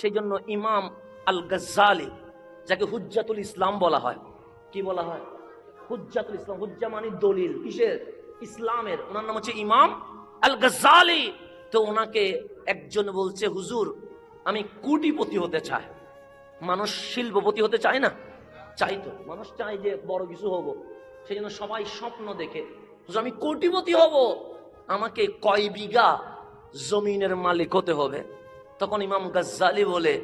সেই জন্য ইমাম আল গাজ্জালি, যাকে হুজ্জাতুল ইসলাম বলা হয়, কি বলা হয়? হুজ্জাতুল ইসলাম। হুজ্জা মানে দলিল, কিসের? ইসলামের। ওনার নাম হচ্ছে ইমাম আল গাজ্জালি। তো ওনাকে একজন বলছে, হুজুর আমি কোটিপতি হতে চাই। মানুষ শিল্পপতি হতে চায় না? চাই তো, মানুষ চায় যে বড় কিছু হব, সেই জন্য সবাই স্বপ্ন দেখে, হুজুর আমি কোটিপতি হব, আমাকে কয় বিঘা জমিনের মালিক হতে হবে। তখন ইমাম গাজ্জালি বলে,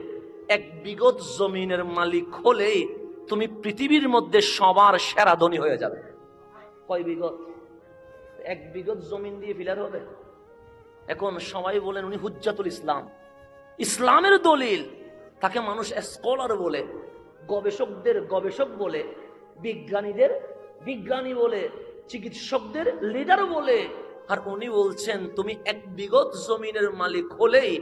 এক বিঘত জমিনের মালিক হলেই তুমি পৃথিবীর মধ্যে সবার সেরা ধনী হয়ে যাবে। কয় বিঘত? এক বিঘত জমিন দিয়ে ফিলার হবে? এখন সবাই বলেন উনি হুজ্জাতুল ইসলাম, ইসলামের দলিল। তাকে মানুষ স্কলার বলে, গবেষকদের গবেষক বলে, বিজ্ঞানীদের বিজ্ঞানী বলে, চিকিৎসকদের লিডার বলে। আর উনি বলছেন তুমি এক বিঘত জমিনের মালিক হলেই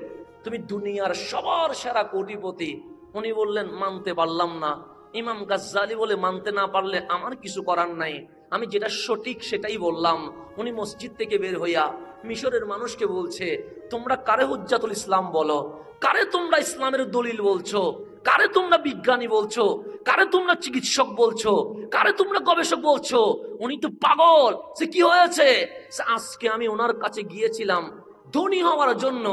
তুমি দুনিয়ার সবার সেরা কোটিপতি। উনি বললেন মানতে পারলাম না। ইমাম গাজ্জালি বলে, মানতে না পারলে আমার কিছু করার নাই, আমি যেটা সঠিক সেটাই বললাম। উনি মসজিদ থেকে বের হইয়া মিশরের মানুষকে বলছে, তোমরা কারে হুজ্জাতুল ইসলাম বলো? কারে তোমরা ইসলামের দলিল বলছো? কারে তোমরা বিজ্ঞানী বলছো? কারে তোমরা চিকিৎসক বলছো? কারে তোমরা গবেষক বলছো? উনি তো পাগল। সে কি হয়েছে? আজকে আমি ওনার কাছে গিয়েছিলাম ধনী হওয়ার জন্য।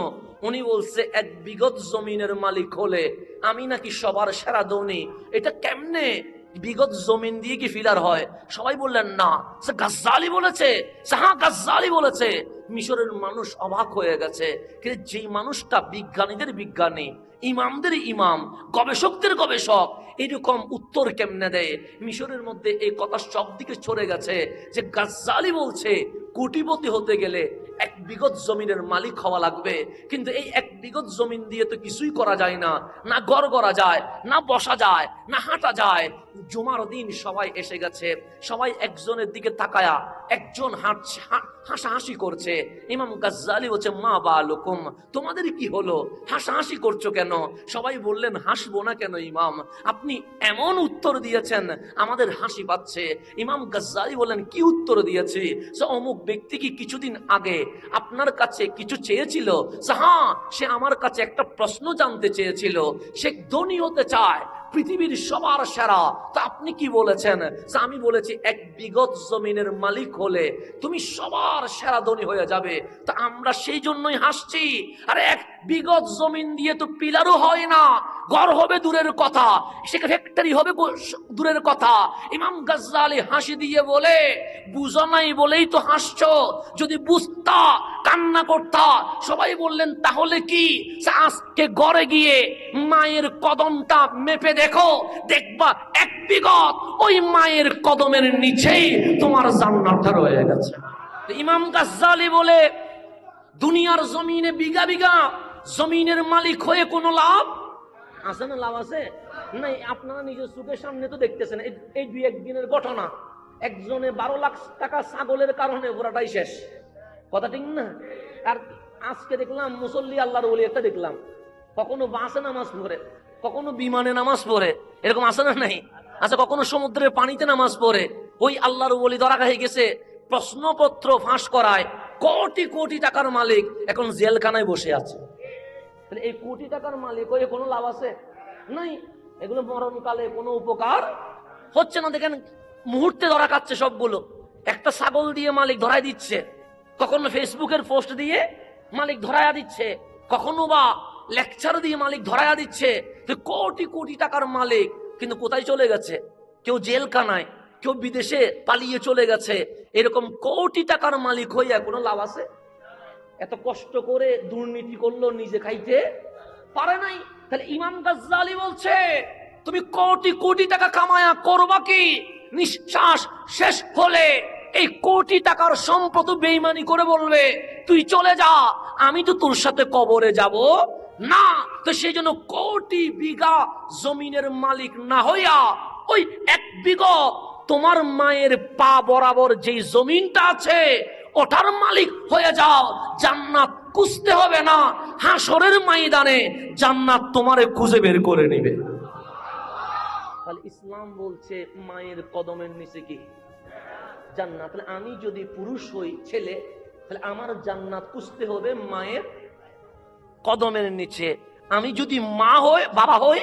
উনি বলছে এক বিঘত জমিনের মালিক হলে আমি নাকি সবার সেরা ধনী। এটা কেমনে? বিগত জমিন দিয়ে কি ফিলার হয়? সবাই বললেন না, সে গাজ্জালি বলেছে। হ্যাঁ, গাজ্জালি বলেছে। মিশরের মানুষ অবাক হয়ে গেছে, কিন্তু যেই মানুষটা বিজ্ঞানীদের বিজ্ঞানী, ইমামদের ইমাম, গবেষকদের গবেষক, এরকম উত্তর কেমনে দেয়? মিশরের মধ্যে এই কথা সব দিকে ছড়ে গেছে যে গাজ্জালি বলছে কোটিপতি হতে গেলে এক বিঘত জমিনের মালিক হওয়া লাগবে। কিন্তু এই এক বিঘত জমিন দিয়ে তো কিছুই করা যায় না, না ঘর করা যায়, না বসা যায়, না হাঁটা যায়। জুমার দিন সবাই এসে গেছে, সবাই একজনের দিকে তাকায়া একজন হাসাহাসি করছে। ইমাম গাজ্জালি বলছে, মা বালুকুম, তোমাদের কি হলো? হাসাহাসি করছো কেন? সবাই বললেন, হাসবো না কেন ইমাম, আপনি এমন উত্তর দিয়েছেন আমাদের হাসি পাচ্ছে। ইমাম গাজ্জালি বলেন, কি উত্তর দিয়েছি? অমুক ব্যক্তি কি কিছুদিন আগে আপনার কাছে কিছু চেয়েছিল? হ্যাঁ, সে আমার কাছে একটা প্রশ্ন জানতে চেয়েছিল, সে ধনী হতে চায়, পৃথিবীর সবার সেরা। তা আপনি কি বলেছেন? আমি বলেছি এক বিঘত জমিনের মালিক হলে তুমি সবার সেরা ধনী হয়ে যাবে। তা আমরা সেই জন্যই হাসছি। আর এক বিঘত জমিন দিয়ে তো পিলারও হয় না, ঘর হবে দূরের কথা, সেখানে ফ্যাক্টরি হবে দূরের কথা। ইমাম গাজ্জালি হাসি দিয়ে বলে, বুঝো নাই বলেই তো হাসছো, যদি বুঝতা কান্না করতা। সবাই বললেন, তাহলে কি? আজকে ঘরে গিয়ে মায়ের কদমটা মেপে দেখো, দেখবা এক বিঘত ওই মায়ের কদমের নিচেই তোমার জান্নাতটা রয়ে গেছে। ইমাম গাজ্জালি বলে, দুনিয়ার জমিনে বিঘা বিঘা জমিনের মালিক হয়ে কোনো লাভ আছে? না লাভ আছে? নাই। আপনারা নিজের চোখের সামনে তো দেখতেছেন, এই দুই একদিনের ঘটনা। একজনে 12 লাখ টাকা ছাগলের কারণে ঘোরাটাই শেষ। কথা ঠিক না? আর আজকে দেখলাম মুসল্লি আল্লাহর ওলি একটা দেখলাম, কখনো বাসে নামাজ পড়ে, কখনো বিমানে নামাজ পড়ে, এরকম আছে না নাই? আচ্ছা, কখনো সমুদ্রের পানিতে নামাজ পড়ে। ওই আল্লাহর ওলি ধরা হয়ে গেছে, প্রশ্নপত্র ফাঁস করায়, কোটি কোটি টাকার মালিক এখন জেলখানায় বসে আছে। এই কোটি টাকার মালিক হয়ে কোনো লাভ আছে? নাই। এগুলো মরণকালে কোনো উপকার হচ্ছে না। দেখেন, মুহূর্তে ধরা খাচ্ছে সবগুলো। একটা ছাগল দিয়ে মালিক ধরাই দিচ্ছে, কখনো ফেসবুকের পোস্ট দিয়ে মালিক ধরায়া দিচ্ছে, কখনো বা লেকচার দিয়ে মালিক ধরায়া দিচ্ছে। কোটি কোটি টাকার মালিক কিন্তু কোথায় চলে গেছে? কেউ জেলখানায়, কেউ বিদেশে পালিয়ে চলে গেছে। এরকম কোটি টাকার মালিক হইয়া কোনো লাভ আছে? এত কষ্ট করে দুর্নীতি করলো, নিজে খাইতে পারে নাই। তাহলে ইমাম গাজ্জালি বলছে, তুমি কোটি কোটি টাকা কামায়া করবা কি? নিঃশ্বাস শেষ হলে এই কোটি টাকার সম্পদ বেঈমানি করে বলবে, তুই চলে যা, আমি তো তোর সাথে কবরে যাব না। তো সেই জন্য কোটি বিঘা জমিনের মালিক না হইয়া ওই এক বিঘা তোমার মায়ের পা বরাবর যেই জমিনটা আছে ওটার মালিক হয়ে যাও। জান্নাত খুঁজতে হবে না, হাসরের ময়দানে জান্নাত তোমারে খুঁজে বের করে নেবে। তাহলে ইসলাম বলছে মায়ের কদমের নিচে কি জান্নাত। তাহলে আমি যদি পুরুষ হই, ছেলে, তাহলে আমার জান্নাত খুঁজতে হবে মায়ের কদমের নিচে। আমি যদি মা হই, বাবা হই,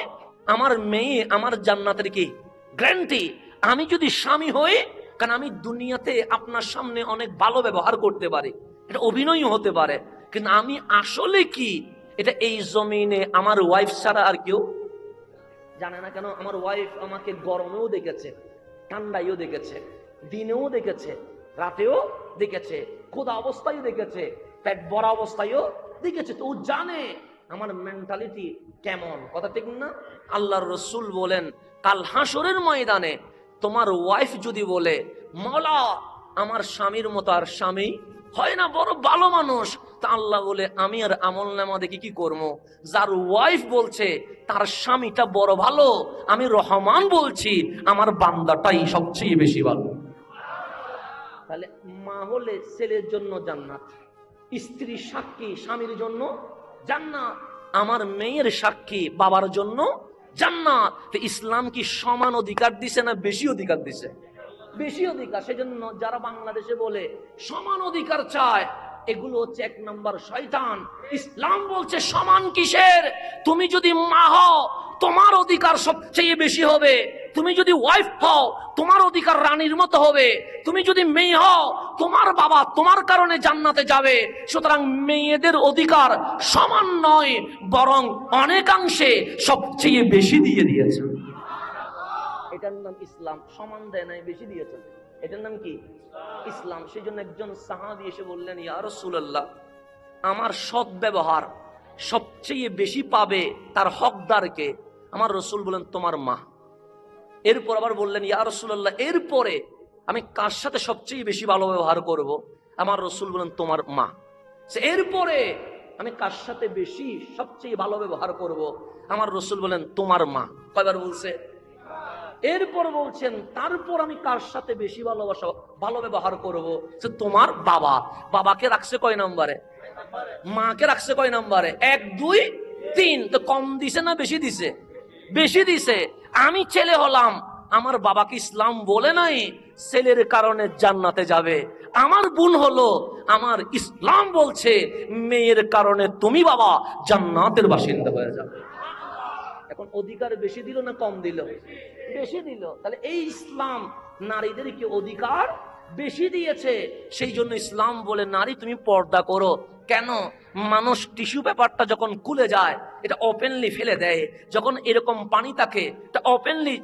আমার মেয়ে আমার জান্নাতের কি গ্যারান্টি। আমি যদি স্বামী হই, কারণ আমি দুনিয়াতে আপনার সামনে অনেক ভালো ব্যবহার করতে পারি, এটা অভিনয় হতে পারে, কিন্তু আমি আসলে কি এটা এই জমিনে আমার ওয়াইফ ছাড়া আর কেউ জানে না। কেন? আমার ওয়াইফ আমাকে গরমেও দেখেছে, ঠান্ডায়ও দেখেছে, দিনেও দেখেছে, রাতেও দেখেছে, ক্ষুধা অবস্থায় দেখেছে, পেট ভরা অবস্থায়ও দেখেছে। তো ও জানে আমার মেন্টালিটি কেমন, কথা ঠিক না? আল্লাহর রাসূল বলেন, কাল হাসরের ময়দানে তোমার ওয়াইফ যদি বলে, মওলা আমার স্বামীর মতো আর স্বামী হয় না, বড় ভালো মানুষ, তা আল্লাহ বলে আমি আর আমলনামা দেখি কি করবো? যার ওয়াইফ বলছে তার স্বামীটা বড় ভালো, আমি রহমান বলছি আমার বান্দাটাই সবচেয়ে বেশি ভালো। তাহলে মা হলে ছেলের জন্য জান্নাত, স্ত্রী সাক্ষী স্বামীর জন্য জান্নাত, আমার মেয়ের সাক্ষী বাবার জন্য জান্নাত। তো ইসলাম কি সমান অধিকার দিছে না বেশি অধিকার দিছে? বেশি অধিকার। সেজন্য যারা বাংলাদেশে বলে সমান অধিকার চায়, এগুলো হচ্ছে এক নাম্বার শয়তান। ইসলাম বলছে সমান কিসের? তুমি যদি মা হও তোমার অধিকার সবচেয়ে বেশি হবে, তুমি যদি ওয়াইফ হও তোমার অধিকার রানীর মতো হবে, তুমি যদি মেয়ে হও তোমার বাবা তোমার কারণে জান্নাতে যাবে। সুতরাং মেয়েদের অধিকার সমান নয়, বরং অনেকাংশে সবচেয়ে বেশি দিয়ে দিয়েছে। এটার নাম ইসলাম। সমান দেয় নাই, বেশি দিয়েছে, এটার নাম কি? ইসলাম। সেই জন্য একজন সাহাবী এসে বললেন, ইয়া রাসূলুল্লাহ, আমার সৎ ব্যবহার সবচেয়ে বেশি পাবে তার হকদারকে। আমার রাসূল বলেন, তোমার মা। এরপর আবার বললেন, ইয়া রাসূলুল্লাহ, এরপরে আমি কার সাথে সবচেয়ে বেশি ভালো ব্যবহার করব? আমার রাসূল বলেন, তোমার মা। এরপরে আমি কার সাথে বেশি সবচেয়ে ভালো ব্যবহার করব? আমার রাসূল বলেন, তোমার মা। কয়বার বলছে? এরপর বলছেন, তারপর আমি কার সাথে বেশি ভালোবাসা ভালো ব্যবহার করব? তোমার বাবা। বাবাকে রাখছে কয় নম্বরে? মাকে রাখছে কয় নম্বরে? 1 2 3। তো কম দিছে না বেশি দিছে? বেশি দিছে। আমি ছেলে হলাম, আমার বাবাকে ইসলাম বলে নাই ছেলের কারণে জান্নাতে যাবে। আমার বোন হলো, আমার ইসলাম বলছে মেয়ের কারণে তুমি বাবা জান্নাতের বাসিন্দা হয়ে যাবে। এখন অধিকার বেশি দিল না কম দিল? বেশি দিল। তাহলে এই ইসলাম নারীদেরকে অধিকার বেশি দিয়েছে। সেই জন্য ইসলাম বলে, নারী তুমি পর্দা করো। কেন? মানুষ টিস্যু পেপারটা যখন খুলে যায় এটা ওপেনলি ফেলে দেয়, যখন এরকম পানি থাকে এটা ওপেনলি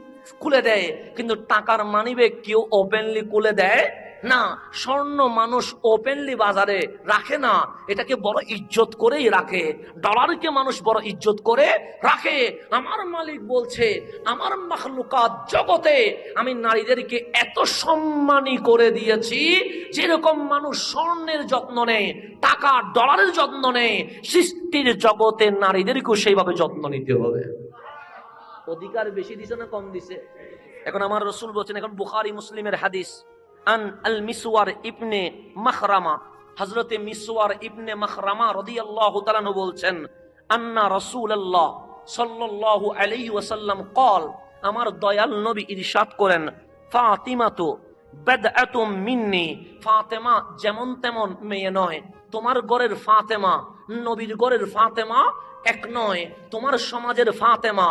খুলে দেয়, কিন্তু টাকার মানিব্যাগ কেউ ওপেনলি খুলে দেয় না। স্বর্ণ মানুষ ওপেনলি বাজারে রাখে না, এটাকে বড় ইজ্জত করেই রাখে। ডলারকে মানুষ বড় ইজ্জত করে রাখে। আমার মালিক বলছে, আমার মাখলুকাত জগতে আমি নারীদেরকে এত সম্মানী করে দিয়েছি, যেরকম মানুষ স্বর্ণের যত্ন নেয়, টাকা ডলারের যত্ন নেয়, সৃষ্টির জগতে নারীদেরকেও সেইভাবে যত্ন নিতে হবে। অধিকার বেশি দিছে না কম দিছে? এখন আমার রাসূল বলছেন, এখন বুখারী মুসলিমের হাদিস, আন আল মিসওয়ার ইবনে মাখরামা, হযরতে মিসওয়ার ইবনে মাখরামা রাদিয়াল্লাহু তাআলা আনহু বলছেন, আন্না রাসূলুল্লাহ সাল্লাল্লাহু আলাইহি ওয়াসাল্লাম قال, আমার দয়াল নবী ইরশাদ করেন, ফাতিমাতু বাদআতুম মিন্নি, ফাতেমা যেমন তেমন মেয়ে নয়। তোমার ঘরের ফাতেমা নবীর ঘরের ফাতেমা এক নয়, তোমার সমাজের ফাতেমা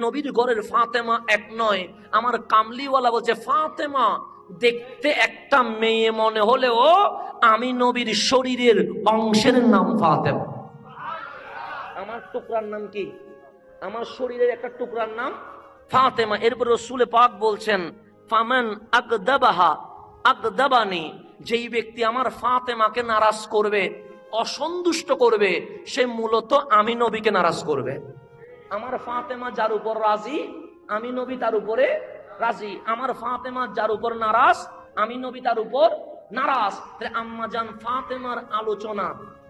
নবীর ঘরের ফাতেমা এক নয়। আমার কামলিওয়ালা বলছে, ফাতেমা দেখতে একটা মেয়ে মনে হলেও আমি নবীর শরীরের অংশের নাম ফাতেমা। আমার টুকরার নাম কি? আমার শরীরের একটা টুকরার নাম ফাতেমা। এরপর রাসূল পাক বলছেন, ফামান আকদাবাহা আকদাবানি, যেই ব্যক্তি আমার ফাতেমাকে নারাজ করবে, অসন্তুষ্ট করবে, সে মূলত আমি নবীকে নারাজ করবে। আমার ফাতেমা যার উপর রাজি, আমি নবী তার উপরে রাজি। আমার ফাতেমা যার উপর নারাজ, আমি নবী তার উপর নারাজ। আম্মা জান ফাতেমার আলোচনা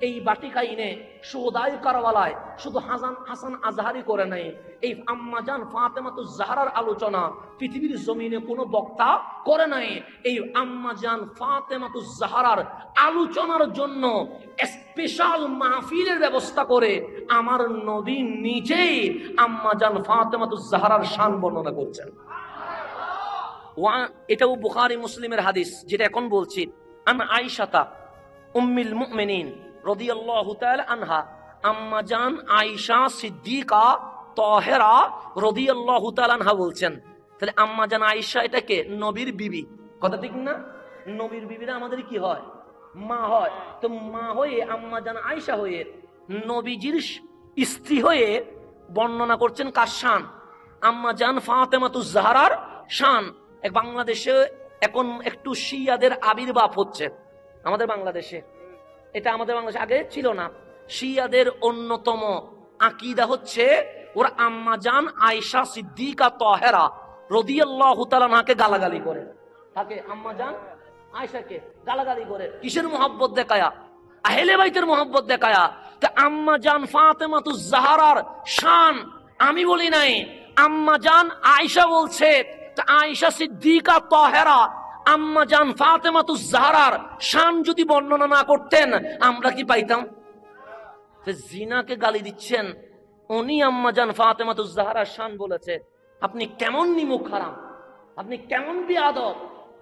এই বাটিকাইনে সুহদায়ে কারবালায় শুধু হাসান আজহারি করে নাই, এই আম্মা জান ফাতেমাতুজ জাহরার আলোচনা পৃথিবীর জমিনে কোনো বক্তা করে নাই। এই আম্মা জান ফাতেমাতুজ জাহরার আলোচনার জন্য স্পেশাল মাহফিলের ব্যবস্থা করে আমার নবী নিজেই আম্মা জান ফাতেমাতুজ জাহরার শান বর্ণনা করছেন। এটাও বুখারী মুসলিমের হাদিস, যেটা এখন বলছি। আন আয়েশাতা উম্মুল মুমিনিন রাদিয়াল্লাহু তাআলা আনহা, আম্মাজান আয়েশা সিদ্দিকা তাহেরা রাদিয়াল্লাহু তাআলা আনহা বলছেন। তাহলে আম্মাজান আয়েশা এটা কে? নবীর বিবি, কথা ঠিক না? নবীর বিবিরা আমাদের কি হয়? মা হয়। তো মা হয়ে আম্মাজান আয়েশা হয়ে নবীজির স্ত্রী হয়ে বর্ণনা করছেন কার শান? আম্মাজান ফাতেমাতুজ জাহরার শান। বাংলাদেশে এখন একটু শিয়াদের আবির্ভাব হচ্ছে আমাদের বাংলাদেশে। এটা আমাদের বাংলাদেশে আগে ছিল না। শিয়াদের অন্যতম আকীদা হচ্ছে ওরা আম্মাজান আয়েশা সিদ্দিকা তাহেরা রাদিয়াল্লাহু তাআলা আনহাকে গালাগালি করে থাকে। আম্মাজান আয়েশাকে গালাগালি করে কিসের মোহাব্বত দেখায়া? আহলে বাইতের মোহাব্বত দেখায়া। তা আম্মাজান ফাতেমাতুজ জাহরার শান আমি বলি নাই, আম্মাজান আয়েশা বলছে। তা আয়েশা সিদ্দিকা তাহেরা আম্মাজান ফাতেমাতুজ জাহরার শান যদি বর্ণনা না করতেন আমরা কি পাইতাম? জিনাকে গালি দিচ্ছেন, উনি আম্মাজান ফাতেমাতুজ জাহরার শান বলেছে। আপনি কেমন নিমুখ হারাম, আপনি কেমন বেয়াদব,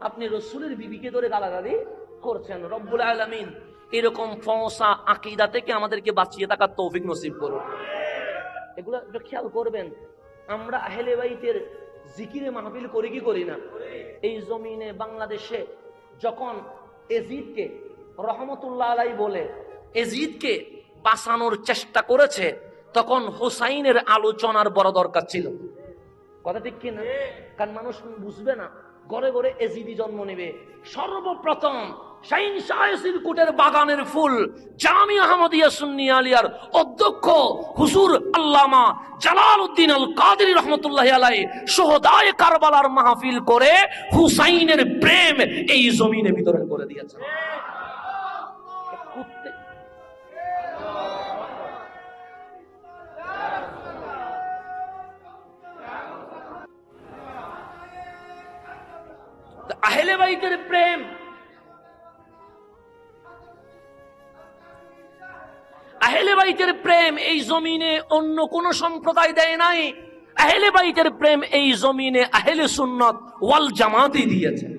আপনি রাসূলের বিবিকে ধরে গালাগালি করছেন। রব্বুল আলামিন এরকম ফসা আকীদা থেকে আমাদেরকে বাঁচিয়ে থাকার তৌফিক নসিব করুন। এগুলো একটু খেয়াল করবেন। আমরা আহলে বাইতের জিকিরে মাহফিল করি কি করি না? এই জমিনে বাংলাদেশে যখন এজিদকে রহমতুল্লাহ আলাইহি বলে এজিদকে বাঁচানোর চেষ্টা করেছে, তখন হুসাইনের আলোচনার বড় দরকার ছিল, কথা ঠিক কিনা? কারণ মানুষ বুঝবে না, ঘরে ঘরে এজিদি জন্ম নেবে। সর্বপ্রথম শাইন শাহের কোটের বাগানের ফুল জামিয়া আহমদিয়া সুন্নিয়া আলিয়ার অধ্যক্ষ হুজুর আল্লামা জালালউদ্দিন আল কাদেরী রহমতুল্লাহি আলাইহি শুহাদায়ে কারবালার মাহফিল করে হুসাইনের প্রেম এই জমিনে বিতরণ করে দিয়েছেন। আহলে বাইতের প্রেম, আহলে বাইতের প্রেম এই জমিনে অন্য কোন সম্প্রদায় দেয় নাই। আহলে বাইতের প্রেম এই জমিনে আহলে সুন্নাত ওয়াল জামাতই দিয়েছেন।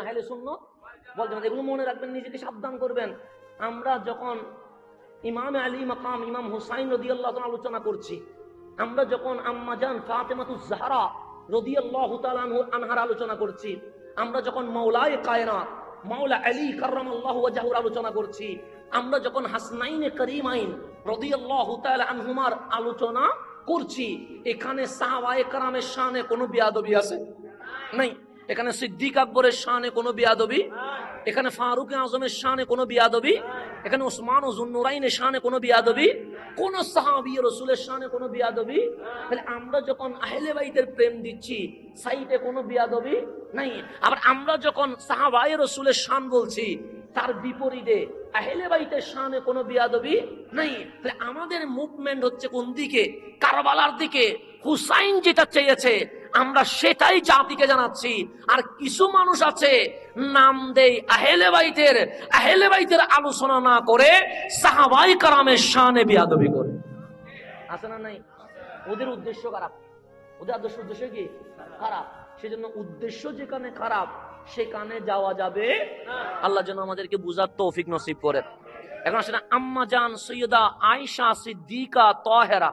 আহলে সুন্নাত ওয়াল জামাত। এগুলো মনে রাখবেন, নিজেকে সাবধান করবেন। আমরা যখন ইমাম আলী মাকাম ইমাম হুসাইন রাদিয়াল্লাহু তাআলা আলোচনা করছি, আমরা যখন আম্মাজান ফাতেমাতুজ জাহরা রাদিয়াল্লাহু তাআলা আনহার আলোচনা করছি, আমরা যখন মাওলায়ে কায়নাত মাওলা আলী কাররামাল্লাহু ওয়াজহুর আলোচনা করছি, আমরা যখন হাসনাইনে করিমাইন রাদিয়াল্লাহু তাআলা আনহুমার আলোচনা করছি, এখানে সাহাবায়ে কেরামের শানে কোনো বেয়াদবি আছে? নাই। এখানে সিদ্দিক আকবরের শানে কোনো বেয়াদবি, এখানে ফারুক আজমের শানে কোনো বেয়াদবি, এখানে ওসমান ও যুন্নুরাইনের শানে কোনো বেয়াদবি, কোন সাহাবী রাসূলের শানে কোনো বেয়াদবি। তাহলে আমরা যখন আহলে বাইতের প্রেম দিচ্ছি সাইটে কোনো বেয়াদবি নাই। আবার আমরা যখন সাহাবায়ে রাসূলের শান বলছি তার বিপরীতে আহলে বাইতের শানে কোনো বেয়াদবি নাই। তাহলে আমাদের মুভমেন্ট হচ্ছে কোন দিকে? কারবালার দিকে। হুসাইন যেটা চেয়েছে আমরা সেটাই জাতিকে জানাচ্ছি। আর কিছু মানুষ আছে নাম দেয় আহলে বাইতের, আহলে বাইতের আলোচনা না করে সাহাবায়ে কেরামের শানে বেয়াদবি করে। আছে না নাই? ওদের উদ্দেশ্য খারাপ, ওদের উদ্দেশ্য কি খারাপ। সেজন্য উদ্দেশ্য যেখানে খারাপ সেখানে যাওয়া যাবে। আল্লাহ যেন আমাদেরকে বুঝার তৌফিক নসিব করে। এখন আসলে আম্মাজান সৈয়দা আয়েশা সিদ্দিকা তাহেরা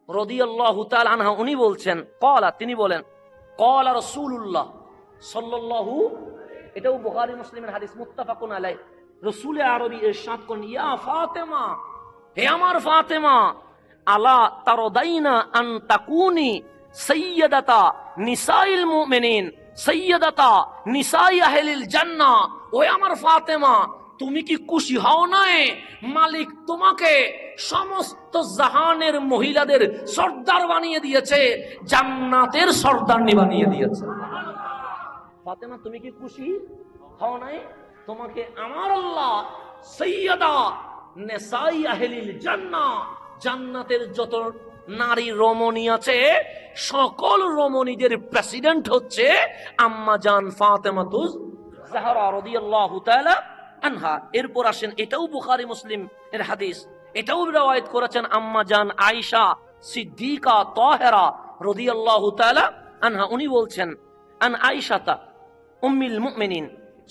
রাদিয়াল্লাহু তাআলা আনহা উনি বলছেন, ক্বালা তিনি বলেন, ক্বালা রাসূলুল্লাহ সাল্লাল্লাহু, এটাও বুখারী মুসলিমের হাদিস মুত্তাফাকুন আলাইহি। রাসূল আরবী ইরশাদ করেন, ইয়া ফাতেমা, হে আমার ফাতেমা, আলা তারদাইনা আন তাকুনি সাইয়্যিদাতা নিসাইল মুমিনিন সাইয়্যিদাতা নিসাই আহলিল জান্নাহ। ও আমার ফাতেমা, তুমি কি খুশি হও না মালিক তোমাকে সমস্ত জাহানের মহিলাদের সর্দার বানিয়ে দিয়েছে, জান্নাতের সর্দারনি বানিয়ে দিয়েছে। ফাতেমা তুমি কি খুশি হও না? তোমাকে আমার আল্লাহ সাইয়্যিদা নিসাই আহলিল জান্নাহ, জান্নাতের যত নারী রমণী আছে সকল রমণীদের প্রেসিডেন্ট হচ্ছে আম্মাজান ফাতেমাতুজ জাহরা রাদিয়াল্লাহু তাআলা আনহা। এরপর আসেন, এটাও বুখারী মুসলিম এর হাদিস, এটাও রওয়ায়াত করেছেন আম্মাজান আয়েশা সিদ্দিকা তাহেরা রাদিয়াল্লাহু তাআলা আনহা। উনি বলছেন, আন আয়েশাতা উম্মুল মুমিনিন,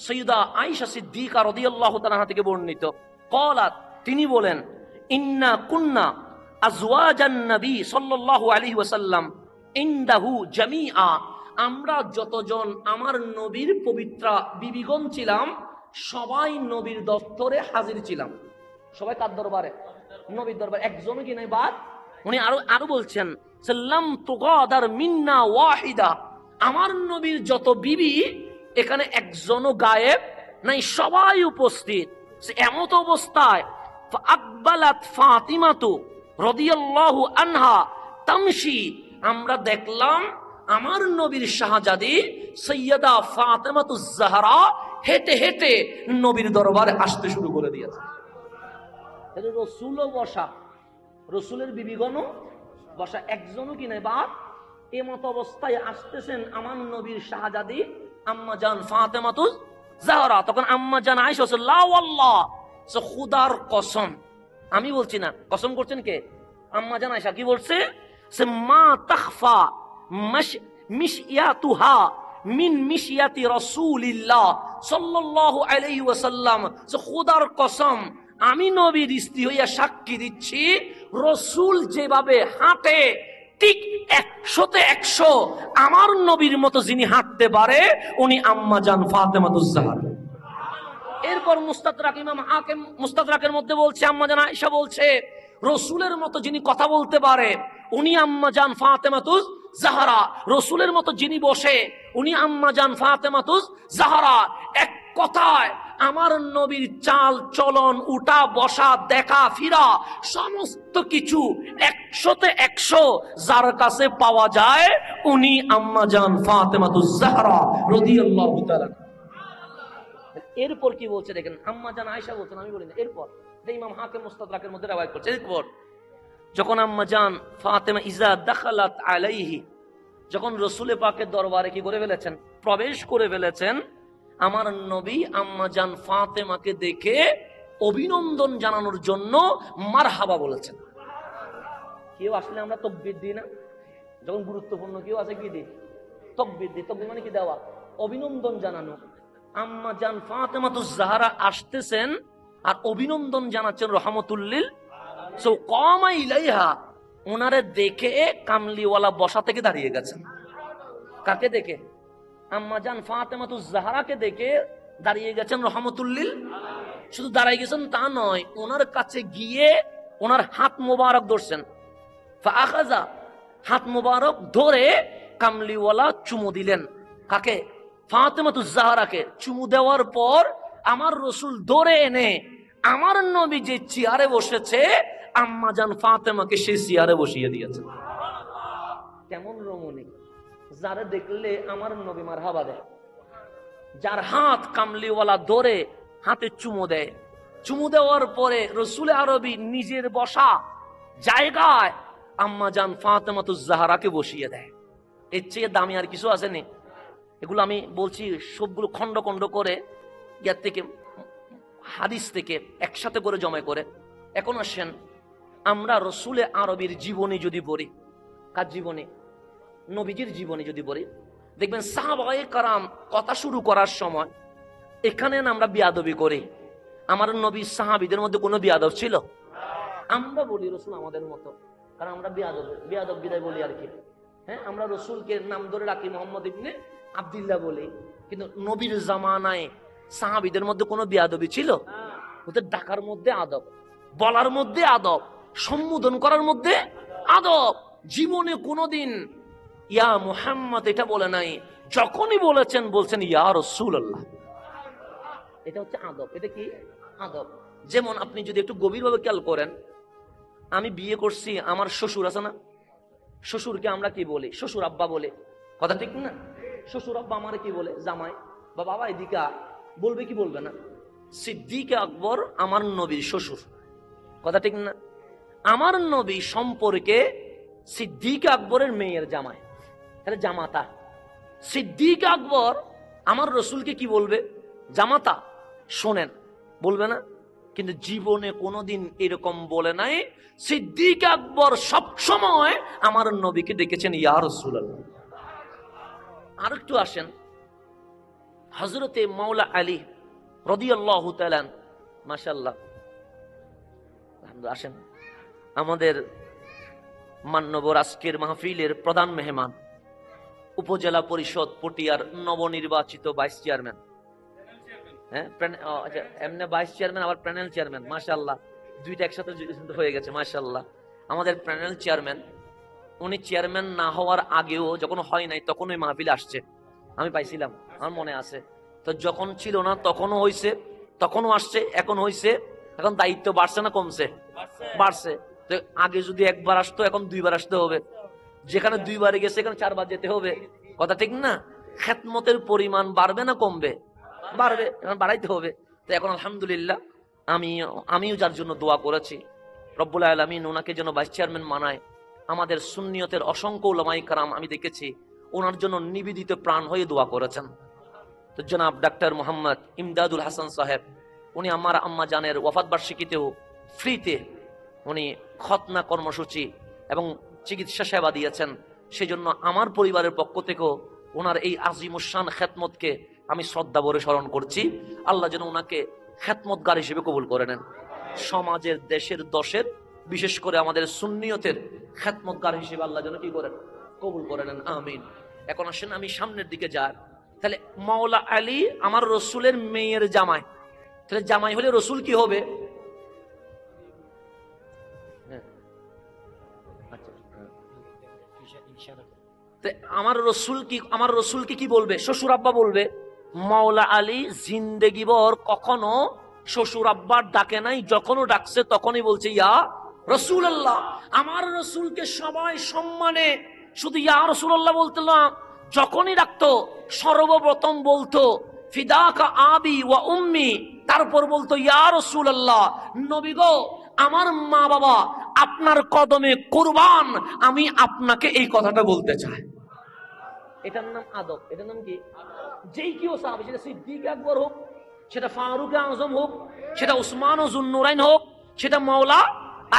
সৈয়দা আয়েশা সিদ্দিকা রাদিয়াল্লাহু তাআলা থেকে বর্ণিত, ক্বালাত তিনি বলেন, ইন্না কুন্না আজওয়াজান নবী সাল্লাল্লাহু আলাইহি ওয়াসাল্লাম ইনদাহু জামিআ, আমরা যতজন আমার নবীর পবিত্রা বিবিগণ ছিলাম সবাই নবীর দফতরে হাজির ছিলাম। সবাই কার দরবারে? নবীর দরবারে, একজনও কি নাই বাদ। উনি আরো বলছেন সাল্লাম তুগাদার মিন্না ওয়াহিদা, আমার নবীর যত বিবি এখানে একজনও গায়েব নাই, সবাই উপস্থিত। এমত অবস্থায় আকবালাত ফাতিমাতু রাদিয়াল্লাহু আনহা তামশি, আমরা দেখলাম আমার নবীর শাহজাদি সৈয়দা ফাতেমাতুজ জাহরা হেঁটে হেঁটে নবীর দরবারে আসতে শুরু করে দিয়েছে। রসুলও বসা, রসুলের বিবিগণও বসা, একজনও কি নাই বাদ। এমত অবস্থায় আসতেছেন আমার নবীর শাহজাদি আম্মা জান ফাতেমাতুজ জাহরা। তখন আম্মা জান আয়েশা লা ওয়াল্লাহ, খুদার কসম, আমি বলছি না, কসম করছেন কে? আম্মা জান আয়েশা কি বলছে? সে মা তাখফা মিশিয়াতুহা মিন মিশিয়াতি রাসূলিল্লাহ সাল্লাল্লাহু আলাইহি ওয়াসাল্লাম। খুদার কসম, আমি নবীর স্ত্রী হইয়া সাক্ষী দিচ্ছি, রসুল যেভাবে হাঁটে ঠিক 100তে 100 আমার নবীর মতো যিনি হাঁটতে পারে উনি আম্মা জান ফাতেমাতুজ জাহরা। এরপর মুস্তাদরাক ইমাম হাকিম মুস্তাদরাকের মধ্যে বলছে, আম্মা জান আয়েশা বলছে রসুলের মতো যিনি কথা বলতে পারে উনি আম্মা জান ফাতেমাতুজ জাহরা, রসুলের মতো যিনি বসে উনি আম্মা জান ফাতেমাতুজ জাহরা। এক কথায় আমার নবীর চাল চলন, উঠা বসা, দেখা ফিরা সমস্ত কিছু 100তে 100 যার কাছে পাওয়া যায় উনি আম্মা জান ফাতেমাতুজ জাহরা রাদিয়াল্লাহু তাআলা। এরপর কি বলছে দেখেন, আম্মা জান আয়েশা বলছেন, আমি বলি না। এরপর ইমাম হাকিম মুস্তাদরাকের মধ্যে রওয়ায়াত করছে, এরপর যখন আম্মা জান ফাতেমা ইজা দাখালাত আলাইহি, যখন রসুল পাকের দরবারে কি করে ফেলেছেন? প্রবেশ করে ফেলেছেন। আমার নবী আম্মা জান ফাতেমাকে দেখে অভিনন্দন জানানোর জন্য মারহাবা বলেছেন। কেউ আসলে আমরা তাকবীর দিই না? যখন গুরুত্বপূর্ণ কেউ আছে কি দিই? তাকবীর দিই। তাকবীর মানে কি? দেওয়া, অভিনন্দন জানানো। আম্মা জান ফাতেমাতুজ জাহরা আসতেছেন আর অভিনন্দন জানাচ্ছেন রহমতুল্লিল। সো কমা ইলাইহা, ওনারে দেখে কামলিওয়ালা বসা থেকে দাঁড়িয়ে গেছেন। কাকে দেখে? আম্মা জান ফাতেমাতুজ জাহরাকে দেখে দাঁড়িয়ে গেছেন রহমতুল্লিল। শুধু দাঁড়িয়ে গেছেন তা নয়, ওনার কাছে গিয়ে ওনার হাত মোবারক ধরছেন। ফাআখাযা, হাত মোবারক ধরে কামলিওয়ালা চুমু দিলেন। কাকে? ফাতেমাতুজ জাহরাকে। চুমু দেওয়ার পর আমার রসুল ধরে এনে আমার নবী যে চেয়ারে বসেছে আম্মা জান ফাতেমাকে সেই চেয়ারে বসিয়ে দিয়েছে। কেমন রমণী! যারে দেখলে আমার নবী মারহাবা দেয়, যার হাত কামলিওয়ালা ধরে হাতে চুমু দেয়। চুমু দেওয়ার পরে রসুল আরবি নিজের বসা জায়গায় আম্মা জান ফাতেমাতুজ জাহরাকে বসিয়ে দেয়। এর চেয়ে দামি আর কিছু আসেনি। এগুলো আমি বলছি সবগুলো খন্ড খন্ড করে ইয়ার থেকে হাদিস থেকে একসাথে করে জমা করে। এখন আসেন আমরা রসুলে আরবির জীবনী যদি পড়ি, কার জীবনী? নবীজির জীবনী যদি পড়ি, দেখবেন সাহাবায়ে কারাম কথা শুরু করার সময় এখানে আমরা বিয়াদবি করি। আমার নবী সাহাবীদের মধ্যে কোনো বিয়াদব ছিল? আমরা বলি রসুল আমাদের মতো, কারণ আমরা বিয়াদব বিদায় বলি আর কি। হ্যাঁ, আমরা রসুলকে নাম ধরে রাখি মোহাম্মদ ইবনে আব্দুল্লাহ বলি, কিন্তু নবীর জামানায় সাহাবীদের মধ্যে কোনো বিয়াদবি ছিল? ওদের ডাকার মধ্যে আদব, বলার মধ্যে আদব, সম্বোধন করার মধ্যে আদব। জীবনে কোনোদিন ইয়া মুহাম্মদ এটা বলে নাই, যখনই বলেছেন বলছেন ইয়া রাসূলুল্লাহ। এটা হচ্ছে আদব। এটা কি আদব? যেমন আপনি যদি একটু গভীরভাবে খেয়াল করেন, আমি বিয়ে করছি, আমার শ্বশুর আছে না, শ্বশুরকে আমরা কি বলি? শ্বশুর আব্বা বলে, কথা ঠিক না? শ্বশুর আব্বা আমারে কি বলে? জামাই বা বাবা এদিকে বলবে কি বলবে না? সিদ্দিক আকবর আমার নবীর শ্বশুর, কথা ঠিক না? আমার নবী সম্পর্কে সিদ্দিক আকবরের মেয়ের জামাই, তাহলে জামাতা। সিদ্দিক আকবর আমার রসুলকে কি বলবে? জামাতা। শোনেন, বলবে না? কিন্তু জীবনে কোনোদিন এরকম বলে নাই। সিদ্দিক আকবর সব সময় আমার নবীকে ডেকেছেন ইয়া রাসূলুল্লাহ। আরেকটু আসেন, হযরতে মাওলা আলী রাদিয়াল্লাহু তাআলা, মাশাআল্লাহ আসেন। আমাদের মান্যবর আজকের মাহফিলের প্রধান মেহমান উপজেলা পরিষদ পটিয়ার নবনির্বাচিত ভাইস চেয়ারম্যান। হ্যাঁ, আচ্ছা, এমনি ভাইস চেয়ারম্যান আবার প্যানেল চেয়ারম্যান, মাশাআল্লাহ, দুইটা একসাথে হয়ে গেছে, মাশাআল্লাহ। আমাদের প্যানেল চেয়ারম্যান, উনি চেয়ারম্যান না হওয়ার আগেও যখন হয় নাই তখন ওই মাহফিলে আসছে, আমি পাইছিলাম, আমার মনে আছে। তো যখন ছিল না তখনও হইছে, তখনও আসছে, এখন হইছে। এখন দায়িত্ব বাড়ছে না কমছে? বাড়ছে। তো আগে যদি একবার আসতো, এখন দুইবার আসতে হবে। যেখানে দুইবারে গেছে এখানে চারবার যেতে হবে, কথা ঠিক না? খেদমতের পরিমাণ বাড়বে না কমবে? বাড়বে, এখন বাড়াইতে হবে। তো এখন আলহামদুলিল্লাহ আমিও যার জন্য দোয়া করেছি, রব্বুল আলামিন ওনাকে যেন ভাইস চেয়ারম্যান মানায়। আমাদের সুন্নিয়তের অসংখ্য উলামায়ে কেরাম আমি দেখেছি ওনার জন্য নিবেদিত প্রাণ হয়ে দোয়া করেছেন। তো জনাব ডাক্তার মোহাম্মদ ইমদাদুল হাসান সাহেব, উনি আমার আম্মা জানের ওয়াফাত বার্ষিকীতেও ফ্রিতে উনি খতনা কর্মসূচি এবং চিকিৎসা সেবা দিয়েছেন। সেজন্য আমার পরিবারের পক্ষ থেকেও ওনার এই আজিমুশান খেদমতকে আমি শ্রদ্ধা ভরে স্মরণ করছি। আল্লাহ যেন ওনাকে খেদমতগার হিসেবে কবুল করে নেন। সমাজের, দেশের, দশের, বিশেষ করে আমাদের সুন্নিয়তের খেদমতগার হিসেবে আল্লাহ যেন কি করেন, কবুল করে নেন, আমিন। এখন আসেন আমি সামনের দিকে যাই। তাহলে মাওলা আলী আমার রসুলের মেয়ের জামাই, তাহলে জামাই হলে রসুল কি হবে? আমার রসুলকে কি বলবে? শ্বশুর আব্বা বলবে। মাওলা আলী জিন্দেগি ভর কখনো শ্বশুর আব্বার ডাকে নাই, যখনও ডাকছে তখনই বলছে ইয়া রাসূলুল্লাহ। আমার রসুলকে সবাই সম্মানে শুধু ইয়া রাসূলুল্লাহ বলতো না, যখনই ডাকতো সর্বপ্রথম বলতো ফিদাকা আবি ওয়া উম্মি, তারপর বলতো ইয়া রাসূলুল্লাহ, নবী গো আমার মা বাবা আপনার কদমে কুরবান, আমি আপনাকে এই কথাটা বলতে চাই। এটার নাম আদব। এটার নাম কি? যেই কেউ সাহাবী, সেটা সিদ্দিক আকবর হোক, সেটা ফারুক আজম হোক, সেটা উসমান ও জুন্নুরাইন হোক, সেটা মাওলা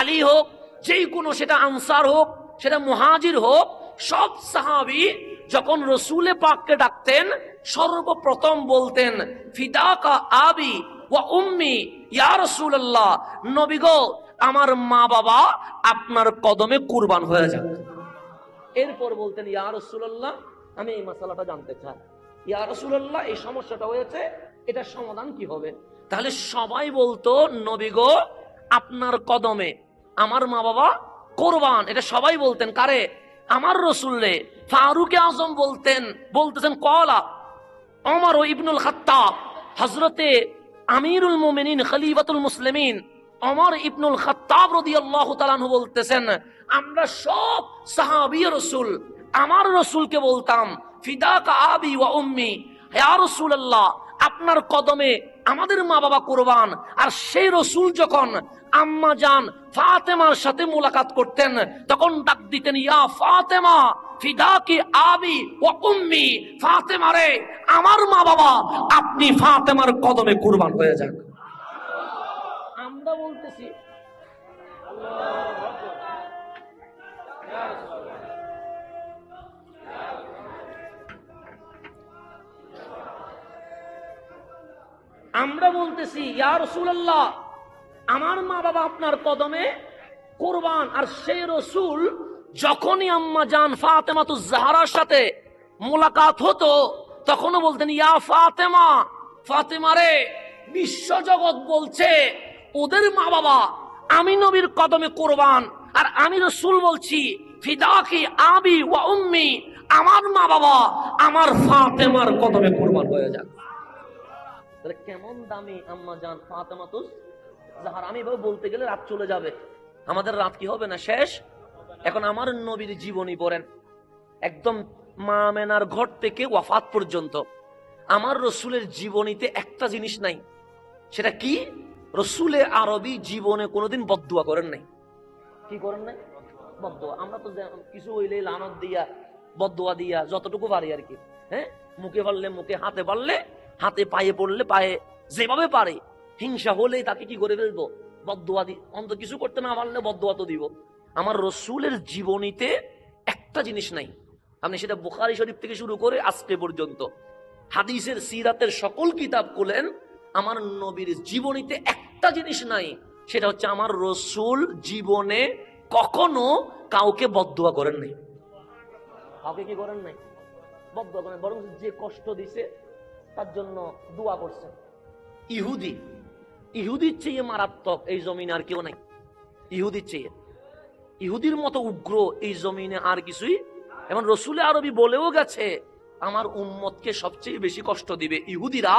আলী হোক, যেই কোনো, সেটা আনসার হোক, সেটা মুহাজির হোক, সব সাহাবী যখন রসুলে পাককে ডাকতেন সর্বপ্রথম বলতেন ফিদাকা আবি ওয়া উম্মি ইয়া রাসূলুল্লাহ, নবী গো আমার মা বাবা আপনার কদমে কুরবান হয়ে যাক। এরপর বলতেন ইয়া রাসূলুল্লাহ আমি এই মাসালাটা জানতে চাই, ইয়া রাসূলুল্লাহ এই সমস্যাটা হয়েছে, এটার সমাধান কি হবে? তাহলে সবাই বলতো নবী গো আপনার কদমে আমার মা বাবা কুরবান, এটা সবাই বলতেন। কারে? আমার রসুলরে। ফারুক আজম বলতেছেন কলা ওমর ইবনুল খাত্তাব, হযরতে আমিরুল মুমিনিন খলিফাতুল মুসলিমিন ওমর ইবনুল খাত্তাব রাদিয়াল্লাহু তাআলা আনহু বলতেছেন আমরা সব সাহাবী রাসূল আমার রসুলকে বলতাম ফিদাকা আবি ওয়া উম্মি, ইয়া রাসূলুল্লাহ আপনার কদমে আমাদের মা বাবা কুরবান। আর সেই রসুল যখন আম্মা জান ফাতেমার সাথে মুলাকাত করতেন তখন ডাক দিতেন ইয়া ফাতেমা ফিদাকি আবি ওয়া উম্মি, ফাতেমা রে আমার মা বাবা আপনি ফাতেমার কদমে কুরবান হয়ে যান। আমরা বলতেছি ইয়া রাসূলুল্লাহ আমার মা বাবা আপনার কদমে কুরবান। আর সেই রসুল যখনই আম্মা জান ফাতেমাতুজ জাহরার সাথে মুলাকাত হতো তখনও বলতেন ইয়া ফাতেমা, ফাতেমা রে বিশ্বজগৎ বলছে ওদের মা বাবা আমি নবীর কদমে কুরবান, আর আমি রসুল বলছি ফিদাকি আবি ওয়া উম্মি আমার মা বাবা আমার ফাতেমার কদমে কুরবান হয়ে যাক। কেমন দামি আম্মা জান ফাতেমাতুজ জাহরা। আমি এভাবে বলতে গেলে রাত চলে যাবে, আমাদের রাত কি হবে না শেষ। এখন আমার নবীর জীবনী পড়েন, একদম মা আমেনার ঘর থেকে ওয়াফাত পর্যন্ত আমার রসুলের জীবনীতে একটা জিনিস নাই। সেটা কি? রসুলে আরবি জীবনে কোনোদিন বদদুয়া করেন নাই। কি করেন নাই? বদদুয়া। আমরা তো কিছু হইলে লানত দিয়া বদদুয়া দিয়া যতটুকু পারি আর কি, হ্যাঁ, মুখে পারলে মুখে, হাতে পারলে হাতে, পায়ে পড়লে পায়ে, যেভাবে পারে। হিংসা হলে তাকে কি করে ফেলবো? বদদুয়া দি। অন্ত কিছু করতে না পারলে বদদুয়া তো দিব। আমার রসুলের জীবনীতে একটা জিনিস নাই। আপনি সেটা বুখারী শরীফ থেকে শুরু করে আজকে পর্যন্ত হাদিসের সিরাতের সকল কিতাব খুলেন, আমার নবীর জীবনীতে একটা জিনিস নাই সেটা হচ্ছে আমার রসুল জীবনে কখনো কাউকে বদদুয়া করেন নাই। কাউকে কি করেন নাই? বদদুয়া করেন, বরং যে কষ্ট দিছে তার জন্য দোয়া করছেন। ইহুদির চেয়ে মারাত্মক এই জমিনে আর কেউ নাই। ইহুদির চেয়ে, ইহুদির মতো উগ্র এই জমিনে আর কিছুই। এবং রসুল আরবি বলেও গেছে, আমার উম্মতকে সবচেয়ে বেশি কষ্ট দিবে ইহুদিরা,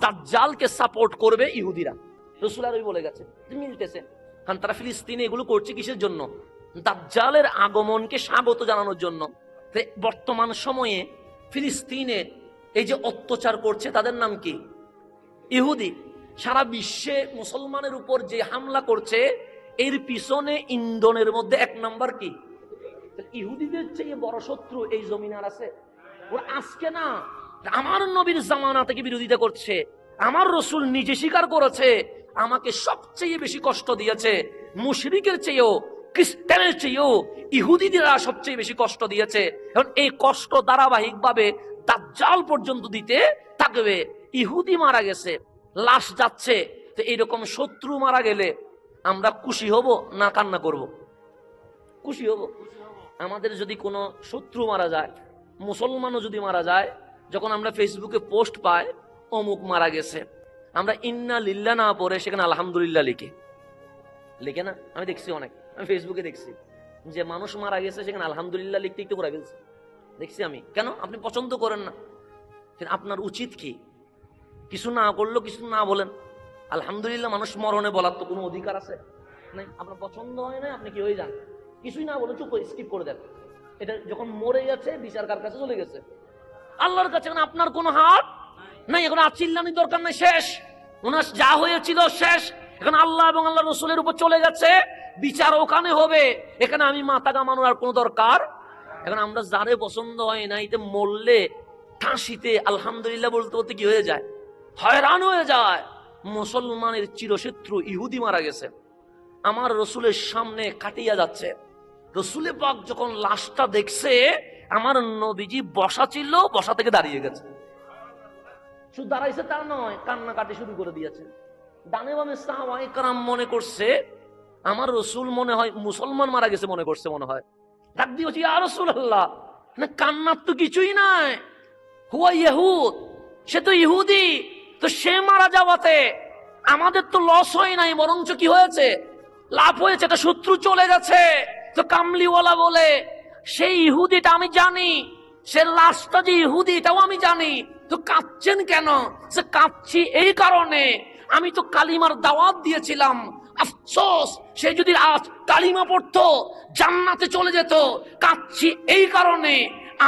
দাজ্জালকে সাপোর্ট করবে ইহুদিরা। রসুল আরবি বলে গেছে, মিলতেছে। কারণ তারা ফিলিস্তিনে এগুলো করছে কিসের জন্য? দাজ্জালের আগমনকে স্বাগত জানানোর জন্য। বর্তমান সময়ে ফিলিস্তিনে এই যে অত্যাচার করছে তাদের নাম কি? ইহুদি। সারা বিশ্বে মুসলমানের উপর যে হামলা করছে এর পিছনে ইন্ধনের মধ্যে এক নাম্বার কি? ইহুদিদের চেয়ে বড় শত্রু এই জমিন আর আছে? ওরা আজকে না, আমার নবীর জামানা থেকে বিরোধিতা করছে। আমার রসুল নিজে স্বীকার করেছে আমাকে সবচেয়ে বেশি কষ্ট দিয়েছে। মুশরিকের চেয়েও, খ্রিস্টানের চেয়েও ইহুদিরা সবচেয়ে বেশি কষ্ট দিয়েছে। এখন এই কষ্ট ধারাবাহিকভাবে দাজ্জাল পর্যন্ত দিতে থাকবে। ইহুদি মারা গেছে, লাশ যাচ্ছে, তো এইরকম শত্রু মারা গেলে আমরা খুশি হব না কান্না করব? খুশি হব। আমাদের যদি কোনো শত্রু মারা যায়, মুসলমানও যদি মারা যায়, যখন আমরা ফেসবুকে পোস্ট পাই অমুক মারা গেছে, আমরা ইন্না লিল্লাহ না পড়ে সেখানে আলহামদুলিল্লাহ লিখে না? আমি দেখছি অনেক, আমি ফেসবুকে দেখছি যে মানুষ মারা গেছে সেখানে আলহামদুলিল্লাহ লিখতে একটু করে ফেলছে, দেখছি আমি। কেন? আপনি পছন্দ করেন না। আপনার উচিত কি? কিছু না করলেও কিছু না বলেন। আলহামদুলিল্লাহ মানুষ মরণে বলার তো কোনো অধিকার আছে নাই। আপনার পছন্দ হয় না, আপনি কি হয়ে যান, কিছুই না বলে চুপ স্কিপ করে দেন। এটা যখন মরে গেছে বিচার কার কাছে চলে গেছে? আল্লাহর কাছে। আপনার কোনো হাত নাই, এখন আর চিল্লানির দরকার নাই, শেষ। ওনার যা হয়েছিল শেষ। এখন আল্লাহ এবং আল্লাহ রসুলের উপর চলে গেছে, বিচার ওখানে হবে। এখানে আমি মাথা কামানোর আর কোনো দরকার। এখন আমরা যারে পছন্দ হয় না, এতে মরলে ঠাঁসিতে আলহামদুলিল্লাহ বলতে বলতে কি হয়ে যায়, হয়রান হয়ে যায়। মুসলমানের চিরশত্রু ইহুদি মারা গেছে, আমার রসুলের সামনে কাটিয়া যাচ্ছে। রসুলে পাক যখন লাশটা দেখছে, আমার নবীজি বসা ছিল, বসা থেকে দাঁড়িয়ে গেছে। শুধু দাঁড়াইছে তা নয়, কান্নাকাটি শুরু করে দিয়েছে। ডানে বামে সাহাবায়ে কেরাম মনে করছে আমার রসুল মনে হয় মুসলমান মারা গেছে, মনে করছে, মনে হয়। ডাক দিয়েছি, ইয়া রাসূলুল্লাহ, না কান্নার তো কিছুই নাই, হুয়া ইহুদ, সে তো ইহুদি, তো সে মারা যাওয়াতে আমাদের তো লস হয় নাই, বরঞ্চ কি হয়েছে, লাভ হয়েছে। তো শত্রু চলে গেছে। তো কামলিওয়ালা বলে সেই ইহুদিটা আমি জানি, সে লাশটা যে ইহুদি এটাও আমি জানি। তো কাঁদছেন কেন? সে কাঁদছি এই কারণে, আমি তো কালিমার দাওয়াত দিয়েছিলাম, আফসোস সে যদি আজ কালিমা পড়তো জান্নাতে চলে যেত। কাঁদছি এই কারণে,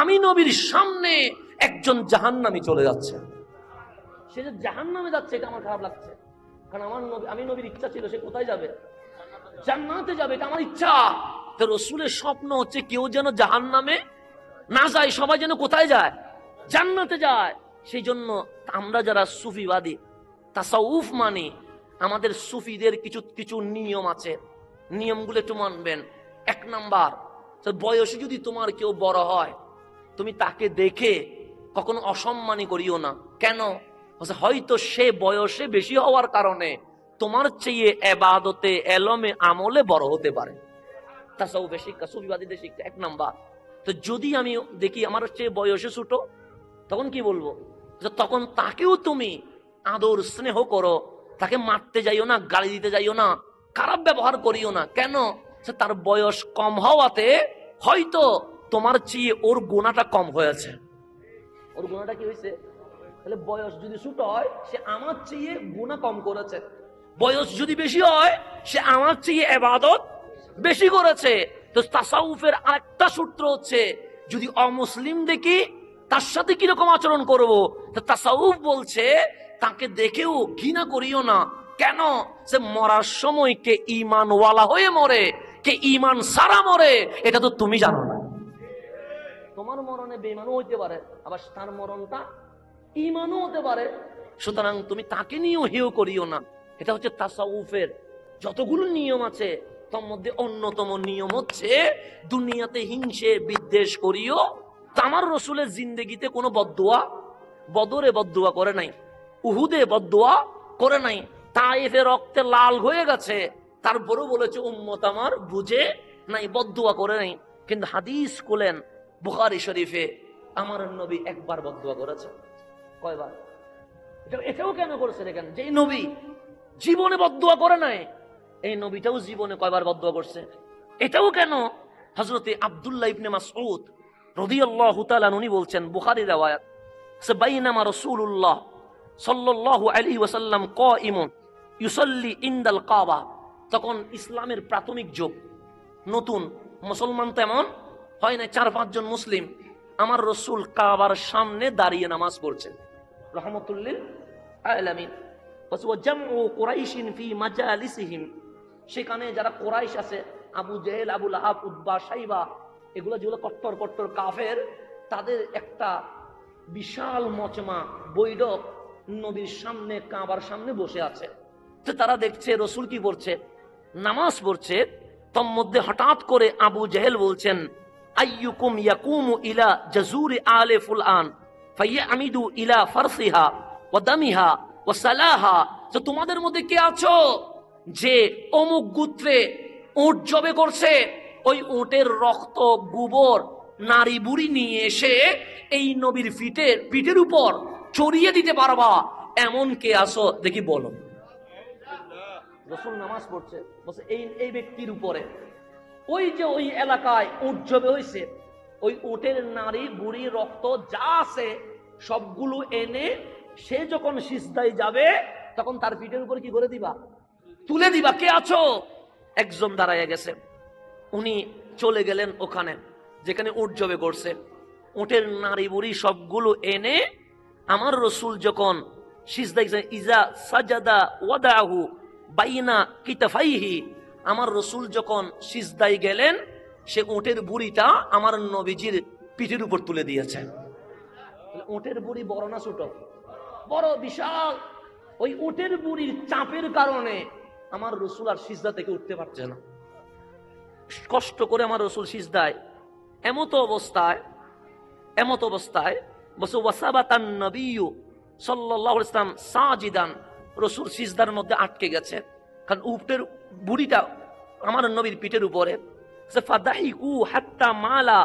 আমি নবীর সামনে একজন জাহান্নামী চলে যাচ্ছে, সে যে জাহান্নামে যাচ্ছে এটা আমার খারাপ লাগছে। কারণ আমার নবী, আমি নবীর ইচ্ছা ছিল সে কোথায় যাবে, জান্নাতে যাবে, এটা আমার ইচ্ছা। তো রসুলের স্বপ্ন হচ্ছে কেউ যেন জাহান্নামে না যায়, সবাই যেন কোথায় যায়, জান্নাতে যায়। সেই জন্য আমরা যারা সুফিবাদী, তাসাউফ মানি, আমাদের সুফিদের কিছু কিছু নিয়ম আছে, নিয়মগুলো একটু মানবেন। এক নাম্বার, বয়সে যদি তোমার কেউ বড় হয়, তুমি তাকে দেখে কখনো অসম্মানী করিও না। কেন? হয়তো সে বয়সে বেশি হওয়ার কারণে তোমার চেয়ে ইবাদতে, এলমে, আমলে বড় হতে পারে। তাসাউফের শিক্ষা, সুফিবাদীদের শিক্ষা এক নাম্বার। তো যদি আমি দেখি আমার চেয়ে বয়সে ছোট, তখন কি বলবো? তখন তাকেও তুমি আদর স্নেহ করো, তাকে মারতে যাইও না, গালি দিতে যাইও না, খারাপ ব্যবহার করিও না। কেন? তার বয়স কম হওয়াতে হয়তো তোমার চেয়ে ওর গুণাটা কম হয়েছে। ওর গুণাটা কি হয়েছে? তাহলে বয়স যদি ছোট হয় সে আমার চেয়ে গুনাহ কম করেছে, বয়স যদি বেশি হয় সে আমার চেয়ে ইবাদত বেশি করেছে। তো তাসাউফের আরেকটা সূত্র হচ্ছে, যদি অমুসলিম দেখি তার সাথে কিরকম আচরণ করব। তো তাসাউফ বলছে তাকে দেখেও ঘৃণা করিও না। কেন? সে মরার সময় কে ঈমানওয়ালা হয়ে মরে, কে ঈমান সারা মরে, এটা তো তুমি জানো না। তোমার মরণে বেঈমানও হইতে পারে, আবার তার মরণটা ঈমানও হতে পারে। সুতরাং তুমি তাকে নিয়েও হেয় করিও না। এটা হচ্ছে তাসাউফের যতগুলো নিয়ম আছে তার মধ্যে অন্যতম নিয়ম হচ্ছে দুনিয়াতে হিংসে বিদ্বেষ করিও। আমার রসুলের জিন্দেগিতে কোনো বদদুয়া, বদরে বদদুয়া করে নাই, উহুদে বদদুয়া করে নাই, তায়েফে রক্তে লাল হয়ে গেছে, তারপরেও বলেছে উম্মত আমার বুঝে নাই, বদদুয়া করে নাই। কিন্তু হাদিস খুলেন বুখারী শরীফে, আমার নবী একবার বদদুয়া করেছে। কয়বার? এটাও কেন করছে দেখেন, যে নবী জীবনে বদদুয়া করে নাই, এই নবীটাও জীবনে কয়বার বদদুয়া করছে। এটাও কেন? হযরতে আব্দুল্লাহ ইবনে মাসউদ রাদিয়াল্লাহু তাআলা উনি বলছেন, বুখারীর riwayat, বাইনামা রাসূলুল্লাহ সাল্লাল্লাহু আলাইহি ওয়াসাল্লাম কাইমুন ইউসাল্লি ইনদাল কাবা। তখন ইসলামের প্রাথমিক যুগ, নতুন মুসলমান তেমন হয় না, 4-5 জন মুসলিম। আমার রাসূল কাবার সামনে দাঁড়িয়ে নামাজ পড়ছেন রাহমাতুল লিল আলামিন। ওয়া জামউ কুরাইশিন ফি মাজালিসিহিম, সেখানে যারা কুরাইশ আছে, আবু জেহেল, আবু লাহাব, উতবা, শাইবা, এগুলো যেগুলো কট্টর কট্টর কাফের, তাদের একটা বিশাল মজমা বৈঠক নবীর সামনে, কাবার সামনে বসে আছে। তো তারা দেখছে রাসূল কি পড়ছে, নামাজ পড়ছে। তোর মধ্যে হঠাৎ করে আবু জেহেল বলছেন, আইয়ুকুম ইয়াকুমু ইলা জাজুরি আলে ফুলআন ফায়ামিদু ইলা ফারসিহা ওয়া দামিহা ওয়া সালাহা। তো তোমাদের মধ্যে কে আছো যে অমুক গোত্রে উট জবে করছে, ওই উটের রক্ত, গোবর, নারী বুড়ি নিয়ে এসে এই নবীর পিঠের উপর চড়িয়ে দিতে পারবা, এমন কে আসো দেখি বলো। রাসূল নামাজ পড়ছে, বলছে এই ব্যক্তির উপরে ওই যে ওই এলাকায় উট জবে হয়েছে, ওই উটের নারী বুড়ি রক্ত যা আছে সবগুলো এনে সে যখন সিজদায় যাবে তখন তার পিঠের উপর কি করে দিবা, তুলে দিবা। কে আছো? একজন দাঁড়ায় গেছে, উনি চলে গেলেন ওখানে যেখানে উট জবে করছে, উটের নারী বুড়ি সবগুলো এনে আমার রাসূল যখন সিজদায় ইজা সাজাদা ওয়াদাহু বাইনা কিতাফাইহি, আমার রাসূল যখন সিজদায় গেলেন, সে উটের বুড়িটা আমার নবীজির পিঠের উপর তুলে দিয়েছে। উটের বুড়ি বড় না ছোট? বড়, বিশাল। ওই উটের বুড়ির চাপের কারণে আমার রাসূল আর সিজদা থেকে উঠতে পারছে না। কষ্ট করে আমার রাসূল সিজদায়, এমত অবস্থায় বসে ওয়াসাবাতান নবিয়্যু সাল্লাল্লাহু আলাইহি ওয়াসাল্লাম সাজিদান, রাসূল সিজদার মধ্যে আটকে গেছে, কারণ উটের বুড়িটা আমার নবীর পিঠের উপরে। ফাদাহিকু হাত্তা মালা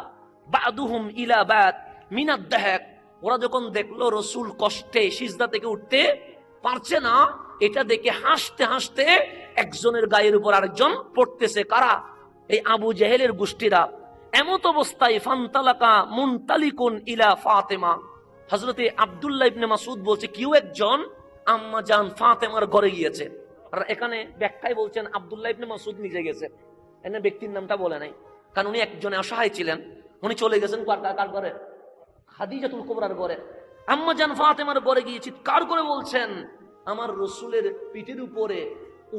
বাদুহুম ইলা বাদ মিনাদ দাহাক, ওরা যখন দেখলো রাসূল কষ্টে সিজদা থেকে উঠতে পারছে না, এটা দেখে হাসতে হাসতে একজনের গায়ের উপর আরেকজন পড়তেছে। কারা? এই আবু জেহেলের গোষ্ঠীরা। এমত অবস্থায় ফান্তালাকা মুনতালিকুন ইলা ফাতেমা, হযরতে আব্দুল্লাহ ইবনে মাসউদ বলছে কেউ একজন আম্মা জান ফাতেমার ঘরে গিয়েছে। আর এখানে ব্যাখ্যায় বলছেন আব্দুল্লাহ ইবনে মাসউদ নিজে গেছে, এনে ব্যক্তির নামটা বলে নাই, কারণ উনি একজনে অসহায় ছিলেন। উনি চলে গেছেন কার ঘরে? খাদিজাতুল কুবরার ঘরে। আম্মা জান ফাতেমার ঘরে গিয়ে চিৎকার করে বলছেন, আমার রাসূলের পিঠের উপরে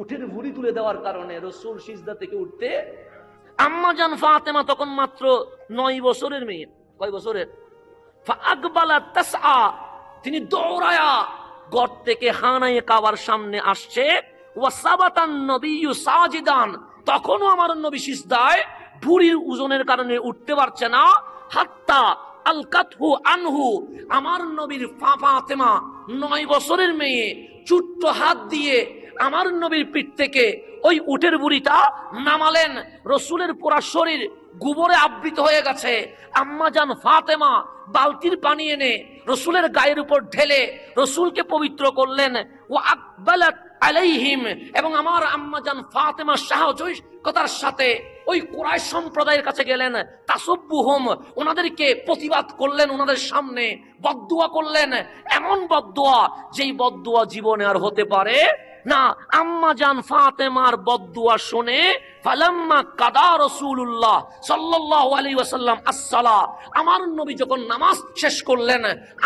উটের ভুঁড়ি তুলে দেওয়ার কারণে রাসূল সিজদা থেকে উঠতে। আম্মা জান ফাতেমা তখন মাত্র 9 বছরের মেয়ে। কয় বছরের? ফাআকবালা তাসআ, তিনি দৌড়ায়া ঘর থেকে হানায়ে কাবার সামনে আসছে। ওয়াসাবাতান নবিয়্যু সাজিদান, তখনও আমার নবী সিজদায়, ভুঁড়ির ওজনের কারণে উঠতে পারছে না। হাত্তা আলকাতহু আনহু, আমার নবীর ফাতেমা 9 বছরের মেয়ে ছোট্ট হাত দিয়ে আমার নবীর পিঠ থেকে ওই উটের বুড়িটা নামালেন। রাসূলের পুরা শরীর গোবরে আবৃত হয়ে গেছে। আম্মা জান ফাতেমা বালতির পানি এনে রাসূলের গায়ের উপর ঢেলে রাসূলকে পবিত্র করলেন। ও আকবালাত আলাইহিম, এবং আমার আম্মা জান ফাতেমা সাহসিকতার সাথে ওই কুরাইশ সম্প্রদায়ের কাছে গেলেন। তাসব্বুহুম, ওনাদেরকে প্রতিবাদ করলেন, ওনাদের সামনে বদদুয়া করলেন, এমন বদদুয়া যেই বদদুয়া জীবনে আর হতে পারে না। আম্মা জান ফাতেমার বদদুয়া শুনে ফালাম্মা কাদা রাসূলুল্লাহ সাল্লাল্লাহু আলাইহি ওয়াসাল্লাম আসসালা, আমার নবী যখন নামাজ শেষ করলেন,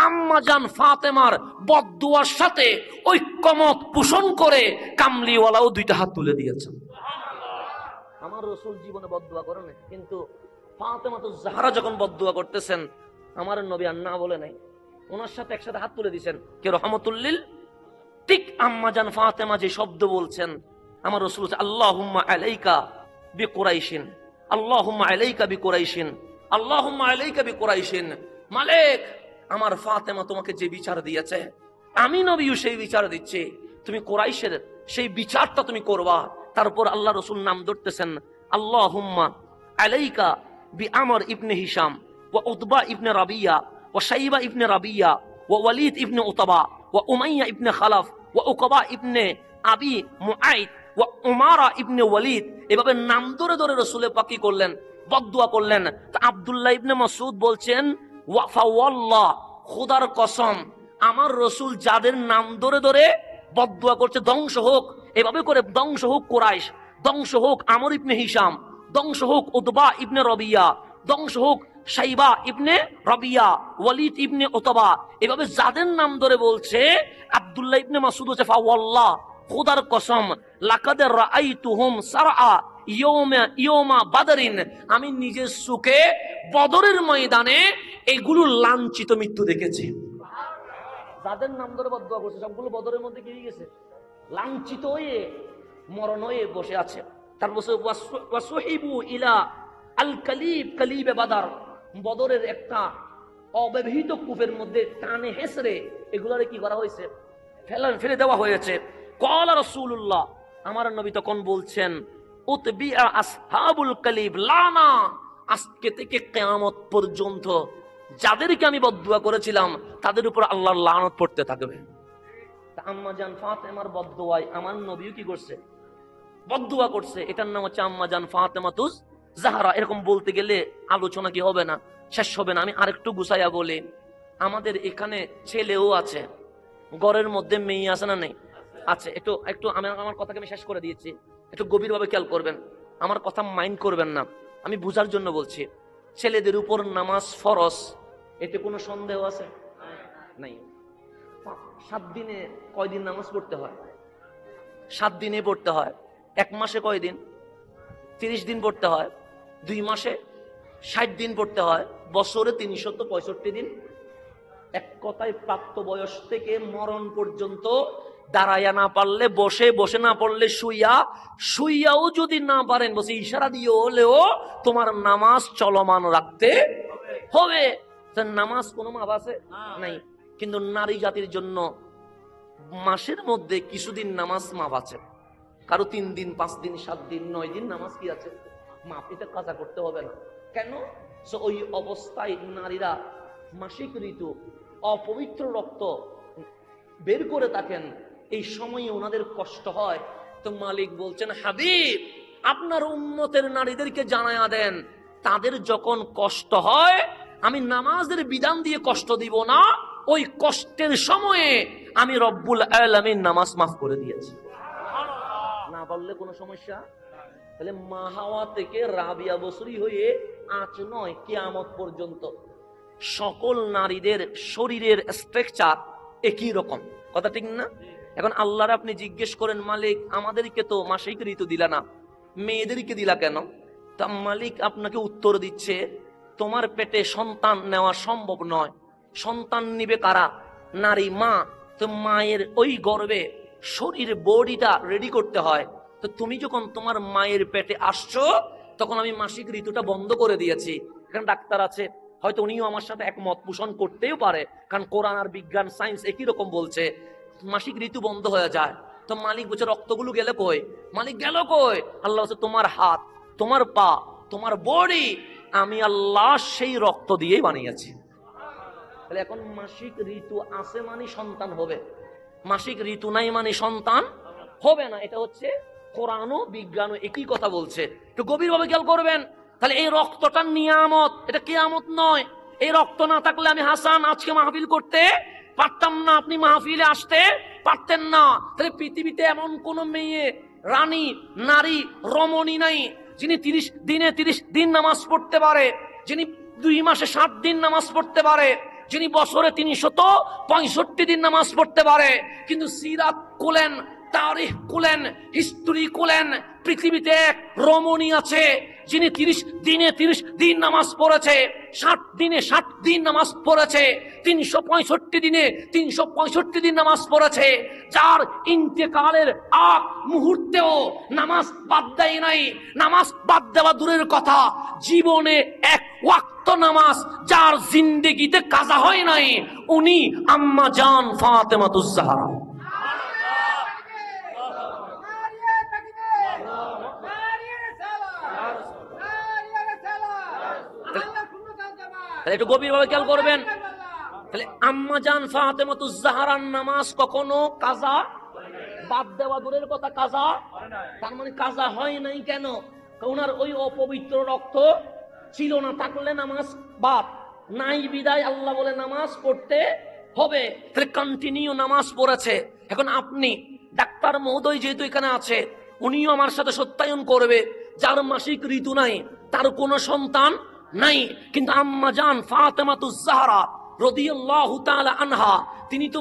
আম্মা জান ফাতেমার বদদুয়ার সাথে ঐক্যমত পোষণ করে কামলিওয়ালাও 2টা হাত তুলে দিয়েছেন। আমার রাসূল জীবনে বদদুয়া করেন, কিন্তু ফাতেমা তো জাহরা যখন বদদুয়া করতেছেন, আমার নবী আর না বলে নাই, ওনার সাথে একসাথে হাত তুলে দিয়েছেন কে? রহমাতুল লিল। ঠিক আম্মা জান ফাতেমা যে শব্দ বলছেন, আমার রাসূল আল্লাহুম্মা আলাইকা বিকুরাইশিন, আল্লাহুম্মা আলাইকা বিকুরাইশিন, আল্লাহুম্মা আলাইকা বিকুরাইশিন। মালিক, আমার ফাতেমা তোমাকে যে বিচার দিয়েছে, আমি নবীও সেই বিচার দিচ্ছি, তুমি কুরাইশের সেই বিচারটা তুমি করবা। তারপর আল্লাহ রসুল নাম ধরতেছেন, আল্লাহুম্মা আলাইকা বি আমর ইবনে হিশাম ওয়া উতবা ইবনে রাবিয়া ওয়া শাইবা ইবনে রাবিয়া ওয়া ওয়ালিদ ইবনে উতবা ওয়া উমাইয়া ইবনে খালাফ ওয়া উকবা ইবনে আবি মুআইদ ওয়া উমারা ইবনে ওয়ালিদ। এভাবে নাম ধরে ধরে রসুলের পাক কি করলেন? বদদুয়া করলেন। তা আব্দুল্লাহ ইবনে মাসউদ বলছেন, ওয়া ফাওয়াল্লাহ, খোদার কসম, আমার রসুল যাদের নাম ধরে ধরে বদদুয়া করছে, ধ্বংস হোক, এভাবে করে ধ্বংস হোক কুরাইশ, ধ্বংস হোক আমর ইবনে হিশাম, ধ্বংস হোক উতবা ইবনে রবিয়া, ধ্বংস হোক শাইবা ইবনে রবিয়া, ওয়ালিদ ইবনে উতবা, এভাবে যাদের নাম ধরে বলছে, আব্দুল্লাহ ইবনে মাসউদ বলছে, ফাওয়াল্লাহ, খোদার কসম, লাকাদ রাআইতুহুম সারআ ইয়ৌমা বাদরিন, আমি নিজের চোখে বদরের ময়দানে এগুলো লাঞ্ছিত মৃত্যু দেখেছি। যাদের নাম ধরে বদদুয়া করছে সবগুলো বদরের মধ্যে কি গেছে? লাঞ্ছিত হয়ে মরণ হয়ে বসে আছে। তারপর ওয়াসুহিবু ইলা আল কালিব, কালিবে বাদার, বদরের একটা অব্যবহৃত কূপের মধ্যে টানে হেসরে এগুলারে কি করা হয়েছে? ফেলে দেওয়া হয়েছে। ক্বালা রাসূলুল্লাহ, আমার নবী তখন বলছেন, উতবিআ আসহাবুল কালিব লানা, আজকে থেকে কিয়ামত পর্যন্ত যাদেরকে আমি বদদুয়া করেছিলাম তাদের উপর আল্লাহর লানত পড়তে থাকবে। আম্মা জান ফাতেমার বদদুয়ায় আমার নবীও কি করছে? বদদুয়া করছে। এটার নাম হচ্ছে আম্মা জান ফাতেমাতুজ জাহরা। এরকম বলতে গেলে আলোচনা কি হবে না, শেষ হবে না। আমি আরেকটু গুছাইয়া বলি, আমাদের এখানে ছেলেও আছে, ঘরের মধ্যে মেয়ে আছে না? নেই? আছে। একটু একটু আমার কথাকে আমি শেষ করে দিয়েছি, একটু গভীরভাবে খেয়াল করবেন, আমার কথা মাইন্ড করবেন না, আমি বুঝার জন্য বলছি। ছেলেদের উপর নামাজ ফরজ, এতে কোনো সন্দেহ আছে? নাই। 7 দিনে কয়দিন নামাজ পড়তে হয়? 7 দিনে পড়তে হয়। 1 মাসে কয়দিন? 30 দিন পড়তে হয়। 2 মাসে 60 দিন পড়তে হয়। বছরে 365 দিন। এক কথায় প্রাপ্ত বয়স থেকে মরণ পর্যন্ত দাঁড়াইয়া না পারলে বসে, বসে না পড়লে শুইয়া, শুইয়াও যদি না পারেন বসে ইশারা দিয়ে হলেও তোমার নামাজ চলমান রাখতে হবে। নামাজ কোনো মাপ আছে? নাই। কিন্তু নারী জাতির জন্য মাসের মধ্যে কিছুদিন নামাজ মাপ আছে। কারো 3 দিন, 5 দিন, 7 দিন, 9 দিন নামাজ কি আছে? মাপ। এটা কাজা করতে হবে না। কেন? ওই অবস্থায় নারীরা মাসিক ঋতু, অপবিত্র রক্ত বের করে থাকেন, এই সময়ে ওনাদের কষ্ট হয়। তো মালিক বলছেন, হাবিব, আপনার উম্মতের নারীদেরকে জানায়া দেন, তাদের যখন কষ্ট হয় আমি নামাজের বিধান দিয়ে কষ্ট দিব না, ওই কষ্টের সময়ে আমি রব্বুল আলামিন নামাজ মাফ করে দিয়েছি। না বললে কোনো সমস্যা? তাহলে মা হাওয়া থেকে রাবিয়া বসরি হয়ে আজ নয়, কিয়ামত পর্যন্ত সকল নারীদের শরীরের স্ট্রাকচার একই রকম। কথা ঠিক না? এখন আল্লাহর আপনি জিজ্ঞেস করেন, মালিক আমাদেরকে তো মাসিক ঋতু দিলা না, মেয়েদেরকে দিলা কেন? তা মালিক আপনাকে উত্তর দিচ্ছে, তোমার পেটে সন্তান নেওয়া সম্ভব নয়। সন্তান নিবে কারা? নারী, মা। তো মায়ের ওই গর্ভে শরীর বডিটা রেডি করতে হয়। তো তুমি যখন তোমার মায়ের পেটে আসছো তখন আমি মাসিক ঋতুটা বন্ধ করে দিয়েছি। এখানে ডাক্তার আছে, হয়তো উনিও আমার সাথে একমত পোষণ করতেও পারে, কারণ কোরআন আর বিজ্ঞান সায়েন্স একই রকম বলছে, মাসিক ঋতু বন্ধ হয়ে যায়। তো মালিক বলছে, রক্তগুলো গেলে কই? মালিক গেল কই? আল্লাহ বলছে, তোমার হাত, তোমার পা, তোমার বডি আমি আল্লাহ সেই রক্ত দিয়েই বানিয়েছি। তাহলে এখন মাসিক ঋতু আছে মানে সন্তান হবে, মাসিক ঋতু নাই মানে সন্তান হবে না। এটা হচ্ছে কোরআন ও বিজ্ঞান একই কথা বলছে। একটু গভীরভাবে খেয়াল করবেন। তাহলে এই রক্তটা নিয়ামত, এটা কিয়ামত নয়। এই রক্ত না থাকলে আমি হাসান আজকে মাহফিল করতে পারতাম না, আপনি মাহফিলে আসতে পারতেন না। তাহলে পৃথিবীতে এমন কোন মেয়ে, রানী, নারী, রমণী নাই যিনি 30 দিনে 30 দিন নামাজ পড়তে পারে, যিনি 2 মাসে 7 দিন নামাজ পড়তে পারে, যিনি বছরে 365 দিন নামাজ পড়তে পারে। কিন্তু সিরাত খুলেন, তারিখ খুলেন, হিস্ট্রি খুলেন, পৃথিবীতে এক রমণী আছে যিনি 30 দিনে 30 দিন নামাজ পড়েছে, 60 দিনে 60 দিন নামাজ পড়েছে, 365 দিনে 365 দিন নামাজ পড়েছে, যার ইন্তেকালের আগ মুহূর্তেও নামাজ বাদ দেয় নাই। নামাজ বাদ দেওয়া দূরের কথা, জীবনে এক ওয়াক্ত নামাজ যার জিন্দেগিতে কাজা হয় নাই, উনি আম্মা জান ফাতেমাতুজ জাহরা। তাহলে একটু গভীরভাবে খেয়াল করবেন। তাহলে আম্মা জান ফাতেমাতুজ জাহরার নামাজ কখনো কাজা, বাদ দেওয়া দূরের কথা কাজা, তার মানে কাজা হয় নাই কেন? ওনার ওই অপবিত্র রক্ত ছিল না, থাকলে নামাজ বাদ নাই, বিদায় আল্লাহ বলে নামাজ পড়তে হবে। তাহলে কন্টিনিউ নামাজ পড়েছে। এখন আপনি ডাক্তার মহোদয় যেহেতু এখানে আছে, উনিও আমার সাথে সত্যায়ন করবে, যার মাসিক ঋতু নাই, তার কোনো সন্তান নাই, কিন্তু আম্মা জান ফাতেমাতুজ জাহরা রাদিয়াল্লাহু তাআলা আনহা তিনি তো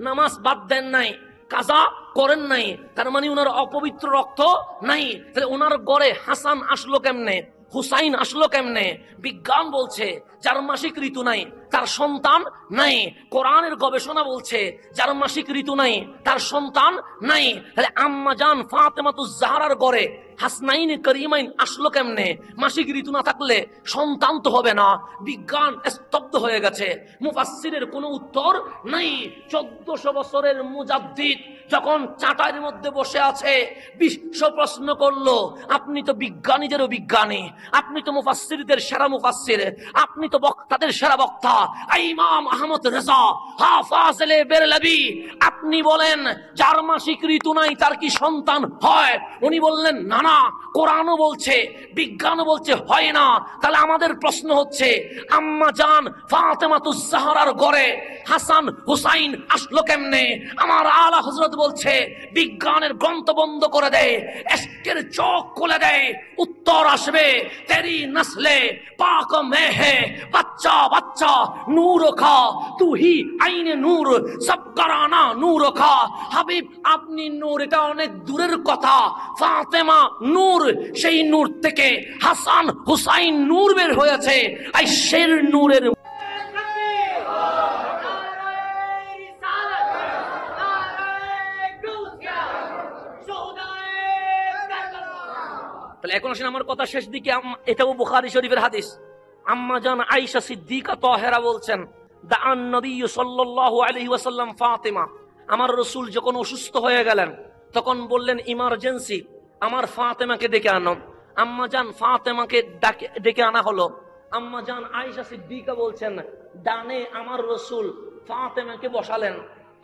নামাজ বাদ দেন নাই, কাজা করেন নাই, তার মানে ওনার অপবিত্র রক্ত নাই। তাহলে ওনার গড়ে হাসান আসলো কেমনে, হুসাইন আসলো কেমনে? বিজ্ঞান বলছে যার মাসিক ঋতু নাই তার সন্তান নাই। কোরআনের গবেষণা বলছে যার মাসিক ঋতু নাই তার সন্তান নাই। তাহলে আম্মা জান ফাতেমাতুজ জাহরার গড়ে হাসনাইন করিমাইন আসলো কেমনে? মাসিক ঋতু না থাকলে সন্তান তো হবে না। বিজ্ঞান স্তব্ধ হয়ে গেছে, মুফাসসিরের কোনো উত্তর নাই। 1400 বছরের মুজাদ্দিদ যখন চাটাইয়ের মধ্যে বসে আছে, বিশ্ব প্রশ্ন করলো, আপনি তো বিজ্ঞানীদেরও বিজ্ঞানী, আপনি তো মুফাসসিরদের সেরা মুফাসসির, আপনি তো বক্তাদের সেরা বক্তা, ইমাম আহমদ রেজা হাফেজে বেরলভী, আপনি বলেন যার মাসিক ঋতু নাই তার কি সন্তান হয়? উনি বললেন না না, কোরআনও বলছে, বিজ্ঞানও বলছে হয় না। তাহলে আমাদের প্রশ্ন হচ্ছে আম্মা জান ফাতেমাতুজ জাহরার ঘরে হাসান হুসাইন আসলো কেমনে? আমার আলা হযরত বলছে বিজ্ঞানের গ্রন্থ বন্ধ করে দেয়, এশকের চোখ খুলে দেয়, উত্তর আসবে তেরি নসলে পাক মে হে বাচ্চা বাচ্চা নূর খা তু হি আইনে নূর সব করানা নূর খা। হাবিব আপনি নূর, এটা অনেক দূরের কথা। ফাতেমা নূর, সেই নূর থেকে হাসান হুসাইন নূর বের হয়েছে। এই শের নূরের এখন আসেন আমার কথা শেষ দিকে। এটাও বুখারী শরীফের হাদিস। আম্মা জান আয়েশা সিদ্দিকা তাহেরা বলছেন, দাআন নবী সাল্লাল্লাহু আলাইহি ওয়াসাল্লাম ফাতেমা, আমার রাসূল যখন অসুস্থ হয়ে গেলেন তখন বললেন ইমার্জেন্সি, আমার ফাতেমাকে ডেকে আনো। আম্মা জান ফাতেমাকে ডেকে আনা হলো। আম্মা জান আয়েশা সিদ্দিকা বলছেন, ডানে আমার রাসূল ফাতেমাকে বসালেন,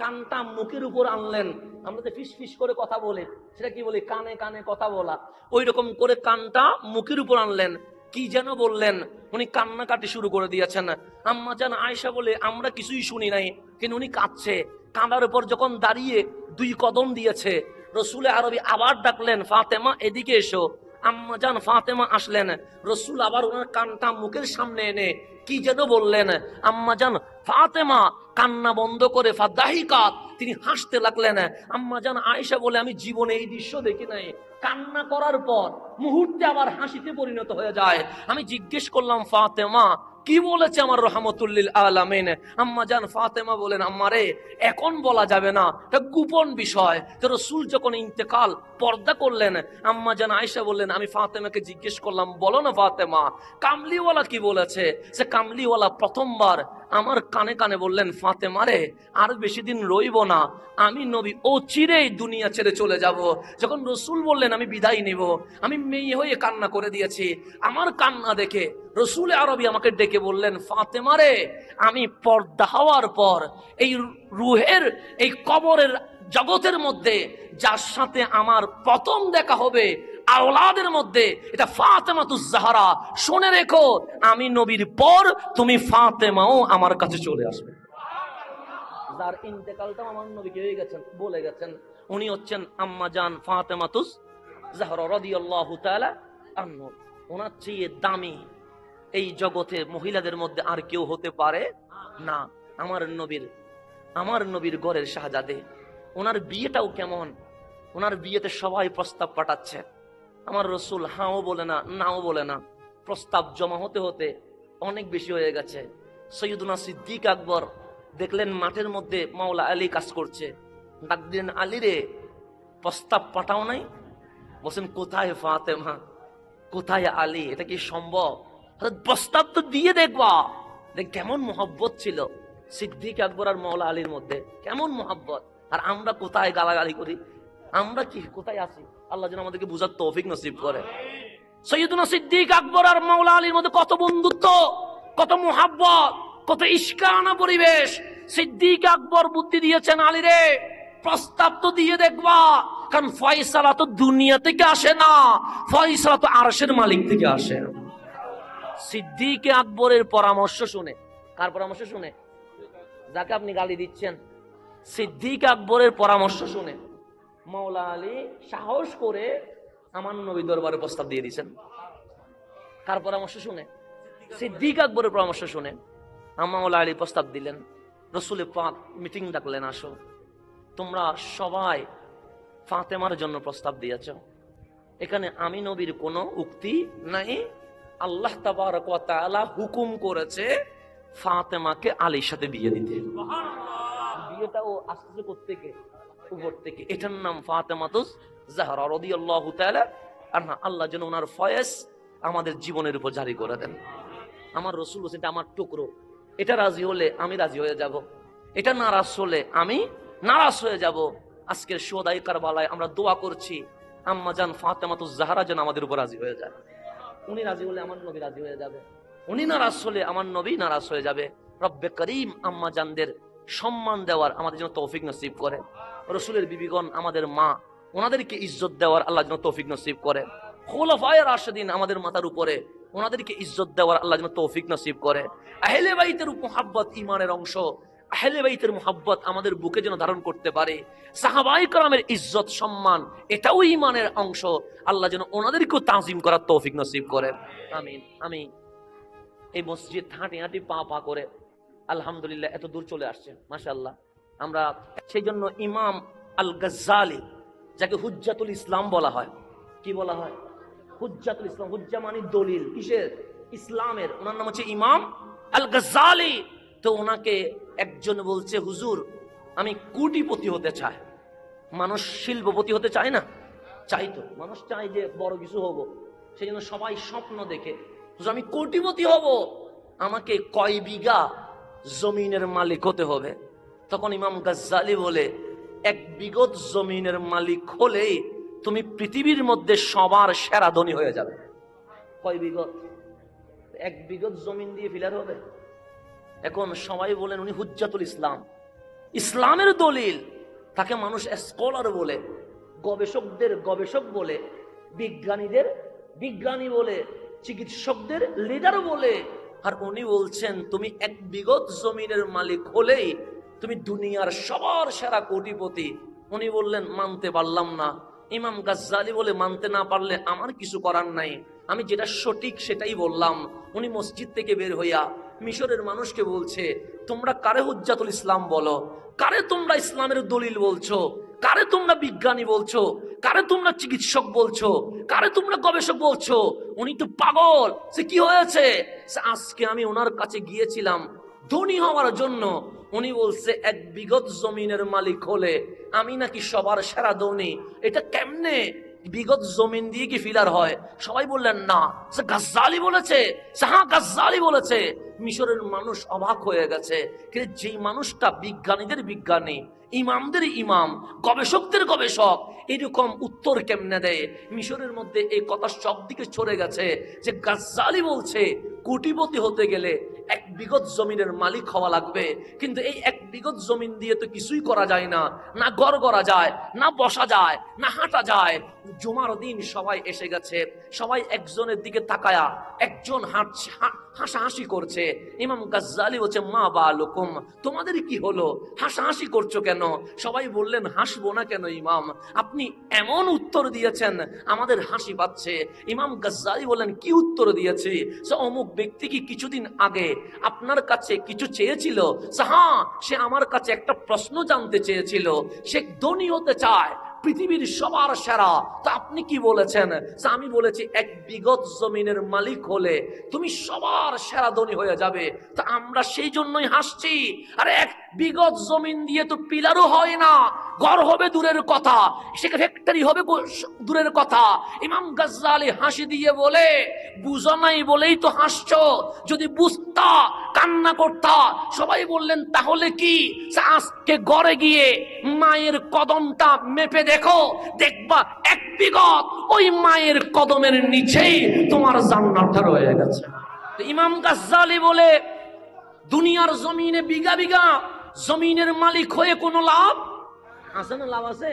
কানটা মুখের উপর আনলেন। আমরা যে ফিস ফিস করে কথা বলি সেটা কি বলি, কানে কানে কথা বলা, ওই রকম করে কানটা মুখের উপর আনলেন। কি যেন বললেন, উনি কান্নাকাটি শুরু করে দিয়েছেন। আম্মা জান আয়েশা বলে আমরা কিছুই শুনি নাই, কিন্তু উনি কাঁদছে। কাঁদার উপর যখন দাঁড়িয়ে 2 কদম দিয়েছে, রসুল আরবি আবার ডাকলেন, ফাতেমা এদিকে এসো। আম্মা জান ফাতেমা আসলেন, রসুল আবার ওনার কানটা মুখের সামনে এনে কি যেন বললেন। আম্মা জান ফাতেমা কান্না বন্ধ করে ফাদাহিকাত, তিনি হাসতে লাগলেন। আম্মা জান আয়েশা বলে আমি জীবনে এই দৃশ্য দেখি নাই, কান্না করার পর মুহূর্তে আবার হাসিতে পরিণত হয়ে যায়। আমি জিজ্ঞেস করলাম, ফাতেমা কি বলেছে আমার রহমতুল লিল আলামিন? আম্মা জান ফাতেমা বলেন, আম্মারে এখন বলা যাবে না, এটা গোপন বিষয়। তো রাসূল যখন ইন্তেকাল পর্দা করলেন, আম্মা জান আয়েশা বললেন, আমি ফাতেমাকে জিজ্ঞেস করলাম, বলো না ফাতেমা কামলিওয়ালা কি বলেছে? সে কামলিওয়ালা প্রথমবার আমার কানে কানে বললেন, ফাতেমা রে আর বেশি দিন রইব না, আমি নবী ও চিরেই দুনিয়া ছেড়ে চলে যাব। যখন রসুল বললেন আমি বিদায় নিব, আমি মেয়ে হয়ে কান্না করে দিয়েছি। আমার কান্না দেখে রসুল আরবি আমাকে ডেকে বললেন, ফাতেমা রে আমি পর্দা হওয়ার পর এই রুহের এই কবরের জগতের মধ্যে যার সাথে আমার প্রথম দেখা হবে আওলাদের মধ্যে, এটা ফাতেমাতুজ জাহরা। শুনে রেখো, আমি নবীর পর তুমি ফাতেমাও আমার কাছে চলে আসবে। যার ইন্তেকালটা আমার নবী হয়ে গেছেন, বলে গেছেন, উনি হচ্ছেন আম্মা জান ফাতেমাতুজ জাহরা রাদিয়াল্লাহু তাআলা আনহা। ওনার চেয়ে দামি এই জগতে মহিলাদের মধ্যে আর কেউ হতে পারে না। আমার নবীর ঘরের শাহজাদে। ওনার বিয়েটাও কেমন, ওনার বিয়েতে সবাই প্রস্তাব পাঠাচ্ছে, আমার রসুল হাও বলে না নাও বলে না। প্রস্তাব জমা হতে হতে অনেক বেশি হয়ে গেছে। সৈয়দুনা সিদ্দিক আকবর দেখলেন মাঠের মধ্যে মাওলা আলী কাজ করছে, ডাক দিলেন, আলী রে প্রস্তাব পাঠাও নাই? বলছেন, কোথায় ফাতেমা, কোথায় আলী, এটা কি সম্ভব? প্রস্তাব তো দিয়ে দেখবা। দেখ কেমন মোহব্বত ছিল সিদ্দিক আকবর আর মাওলা আলীর মধ্যে, কেমন মোহব্বত। আর আমরা কোথায় গালাগালি করি, আমরা কি কোথায় আছি? আল্লাহ যেন আমাদেরকে বুঝার তৌফিক নসিব করে। সৈয়দুনা সিদ্দিক আকবর আর মাওলা আলীর মধ্যে কত বন্ধুত্ব, কত মুহাব্বত, কত ইশকানা পরিবেশ। সিদ্দিক আকবর বুদ্ধি দিয়েছেন, আলী রে প্রস্তাব তো দিয়ে দেখবা, কারণ ফয়সালা তো দুনিয়া থেকে আসে না, ফয়সালা তো আরশের মালিক থেকে আসে। সিদ্দিক আকবরের পরামর্শ শুনে, কার পরামর্শ শুনে? যাকে আপনি গালি দিচ্ছেন, সিদ্দিক আকবরের পরামর্শ শুনে মাওলা আলী সাহস করে আমার নবী দরবারে প্রস্তাব দিয়ে দিয়েছেন। কার পরামর্শ শুনে? সিদ্দিক আকবরের পরামর্শ শুনে মাওলা আলী প্রস্তাব দিলেন। রসুল পাক মিটিং ডাকলেন, আসো তোমরা সবাই ফাতেমার জন্য প্রস্তাব দিয়েছ, এখানে আমি নবীর কোনো উক্তি নাই, আল্লাহ তাবারক ওয়া তাআলা হুকুম করেছে ফাতেমাকে আলীর সাথে বিয়ে দিতে। বিয়েটা ও আসছে কোত্থেকে? উপর থেকে। এটার নাম ফাতেমাতুজ জাহরা রাদিয়াল্লাহু তাআলা আনহা। আল্লাহ যেন ওনার ফয়েজ আমাদের জীবনের উপর জারি করে দেন। আমার রসুল বলছেন এটা আমার টুকরো, এটা রাজি হলে আমি রাজি হয়ে যাব, এটা নারাজ হলে আমি নারাজ হয়ে যাব। আজকের শুহাদায়ে কারবালায় আমরা দোয়া করছি আম্মা জান ফাতেমাতুজ জাহরা যেন আমাদের উপর রাজি হয়ে যায়। উনি রাজি হলে আমার নবী রাজি হয়ে যাবে, উনি নারাজ হলে আমার নবী নারাজ হয়ে যাবে। রব্বে করিম আম্মা জানদের সম্মান দেওয়ার আমাদের জন্য তৌফিক নসিব করে। রসুলের বিবিগণ আমাদের মা, ওনাদেরকে ইজ্জত দেওয়ার আল্লাহ যেন তৌফিক নসিব করে। খুলাফায়ে রাশিদিন আমাদের মাথার উপরে, ওনাদেরকে ইজ্জত দেওয়ার আল্লাহ যেন তৌফিক নসিব করে। আহলে বাইতের মুহাব্বত ঈমানের অংশ, আহলে বাইতের মুহাব্বত আমাদের বুকে যেন ধারণ করতে পারে। সাহাবায়ে কেরামের ইজ্জত সম্মান এটাও ঈমানের অংশ, আল্লাহ যেন ওনাদেরকেও তাজিম করার তৌফিক নসিব করে। আমিন। আমি এই মসজিদ হাঁটি হাঁটি পা পা করে আলহামদুলিল্লাহ এত দূর চলে আসছে, মাশাআল্লাহ। আমরা সেই জন্য ইমাম আল গাজ্জালি, যাকে হুজ্জাতুল ইসলাম বলা হয়, কি বলা হয়? হুজ্জাতুল ইসলাম। হুজ্জা মানে দলিল, কিসের? ইসলামের। ওনার নাম হচ্ছে ইমাম আল গাজ্জালি। তো ওনাকে একজন বলছে, হুজুর আমি কোটিপতি হতে চাই। মানুষ শিল্পপতি হতে চায় না? চাই তো, মানুষ চায় যে বড় কিছু হব, সেই জন্য সবাই স্বপ্ন দেখে, হুজুর আমি কোটিপতি হব, আমাকে কয় বিঘা জমিনের মালিক হতে হবে। তখন ইমাম গাজ্জালি বলে, এক বিঘত জমিনের মালিক হলেই তুমি পৃথিবীর মধ্যে সবার সেরা ধনী হয়ে যাবে। কয় বিঘত? এক বিঘত জমিন দিয়ে ফিলার হবে? এখন সবাই বলেন উনি হুজ্জাতুল ইসলাম, ইসলামের দলিল। তাকে মানুষ স্কলার বলে, গবেষকদের গবেষক বলে, বিজ্ঞানীদের বিজ্ঞানী বলে, চিকিৎসকদের লিডার বলে। আর উনি বলছেন তুমি এক বিঘত জমিনের মালিক হলেই তুমি দুনিয়ার সবার সেরা কোটিপতি। উনি বললেন মানতে পারলাম না। ইমাম গাজ্জালি বলে, মানতে না পারলে আমার কিছু করার নাই, আমি যেটা সঠিক সেটাই বললাম। উনি মসজিদ থেকে বের হইয়া মিশরের মানুষকে বলছে, তোমরা কারে হুজ্জাতুল ইসলাম বলো? কারে তোমরা ইসলামের দলিল বলছো? কারে তোমরা বিজ্ঞানী বলছো? কারে তোমরা চিকিৎসক বলছো? কারে তোমরা গবেষক বলছো? উনি তো পাগল। সে কি হয়েছে? আজকে আমি ওনার কাছে গিয়েছিলাম ধনী হওয়ার জন্য। উনি বলছে এক বিঘত জমিনের মালিক হলে আমি নাকি সবার সেরা ধনী। এটা কেমনে? বিগত জমিন দিয়ে কি ফিলার হয়? সবাই বললেন না, সে গাজ্জালি বলেছে। হ্যাঁ গাজ্জালি বলেছে। মিশরের মানুষ অবাক হয়ে গেছে, কিন্তু যেই মানুষটা বিজ্ঞানীদের বিজ্ঞানী, ইমামদের ইমাম, গবেষকদের গবেষক, এরকম উত্তর কেমনে দেয়? মিশরের মধ্যে এই কথা সব দিকে ছড়ে গেছে যে গাজ্জালি বলছে কোটিপতি হতে গেলে এক বিঘত জমিনের মালিক হওয়া লাগবে। কিন্তু এই এক বিঘত জমিন দিয়ে তো কিছুই করা যায় না, না ঘর করা যায়, না বসা যায়, না হাঁটা যায়। জুমার দিন সবাই এসে গেছে, সবাই একজনের দিকে তাকায়া একজন হাসাহাসি করছে। ইমাম গাজ্জালি বলছে, মা বালুকুম, তোমাদের কি হলো? হাসাহাসি করছো কেন? সবাই বললেন, হাসবো না কেন ইমাম, আপনি এমন উত্তর দিয়েছেন আমাদের হাসি পাচ্ছে। ইমাম গাজ্জালি বললেন, কি উত্তর দিয়েছি? সে অমুক ব্যক্তি কি কিছুদিন আগে আপনার কাছে কিছু চেয়েছিল? হ্যাঁ, সে আমার কাছে একটা প্রশ্ন জানতে চেয়েছিল, সে ধনী হতে চায়, পৃথিবীর সবার সেরা। তা আপনি কি বলেছেন? আমি বলেছি এক বিঘত জমিনের মালিক হলে তুমি সবার সেরা ধনী হয়ে যাবে। তা আমরা সেই জন্যই হাসছি। আরে এক বিঘত জমিন দিয়ে তো পিলারও হয় না, ঘর হবে দূরের কথা, সেখানে ফ্যাক্টরি হবে দূরের কথা। ইমাম গাজ্জালি হাসি দিয়ে বলে, বুঝো নাই বলেই তো হাসছো, যদি বুঝতা কান্না করতা। সবাই বললেন, তাহলে কি? আজকে ঘরে গিয়ে মায়ের কদমটা মেপে দেখো, দেখবা এক বিঘত ওই মায়ের কদমের নিচেই তোমার জান্নাতটা রয়ে গেছে। ইমাম গাজ্জালি বলে, দুনিয়ার জমিনে বিঘা বিঘা জমিনের মালিক হয়ে কোনো লাভ আছে না? লাভ আছে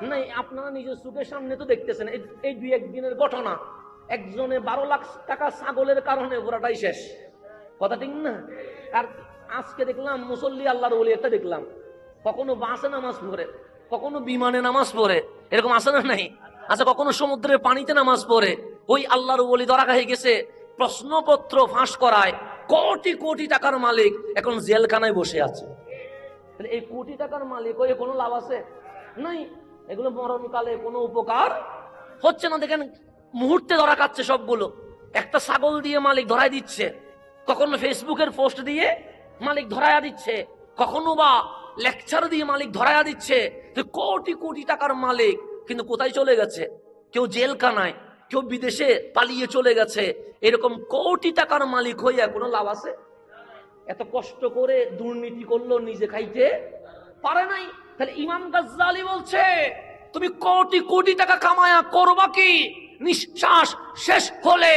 নাই? আপনারা নিজের চোখের সামনে তো দেখতেছেন, এই দুই একদিনের ঘটনা। একজনে 12 লাখ টাকা ছাগলের কারণে পুরাটাই শেষ, কথা ঠিক না? আর আজকে দেখলাম মুসল্লি আল্লাহর ওলি একটা দেখলাম, কখনো বাসে নামাজ পড়ে, কখনো বিমানে নামাজ পড়ে, এরকম আছে না নাই? আচ্ছা, কখনো সমুদ্রের পানিতে নামাজ পড়ে। ওই আল্লাহর ওলি ধরা হয়ে গেছে, প্রশ্নপত্র ফাঁস করায়, কোটি কোটি টাকার মালিক এখন জেলখানায় বসে আছে। এই কোটি টাকার মালিক হয়ে কোনো লাভ আছে? নাই। এগুলো মরণকালে কোনো উপকার হচ্ছে না। দেখেন, মুহূর্তে ধরা খাচ্ছে সবগুলো। একটা ছাগল দিয়ে মালিক ধরায় দিচ্ছে, কখনো ফেসবুকের পোস্ট দিয়ে মালিক ধরায়া দিচ্ছে, কখনো বা লেকচার দিয়ে মালিক ধরায়া দিচ্ছে। কোটি কোটি টাকার মালিক কিন্তু কোথায় চলে গেছে? কেউ জেলখানায়, কেউ বিদেশে পালিয়ে চলে গেছে। এরকম কোটি টাকার মালিক হইয়া কোনো লাভ আছে? এত কষ্ট করে দুর্নীতি করলো, নিজে খাইতে পারে নাই। তাহলে ইমাম গাজ্জালি বলছে, তুমি কোটি কোটি টাকা কামায়া করবা কি? নিঃশ্বাস শেষ হলে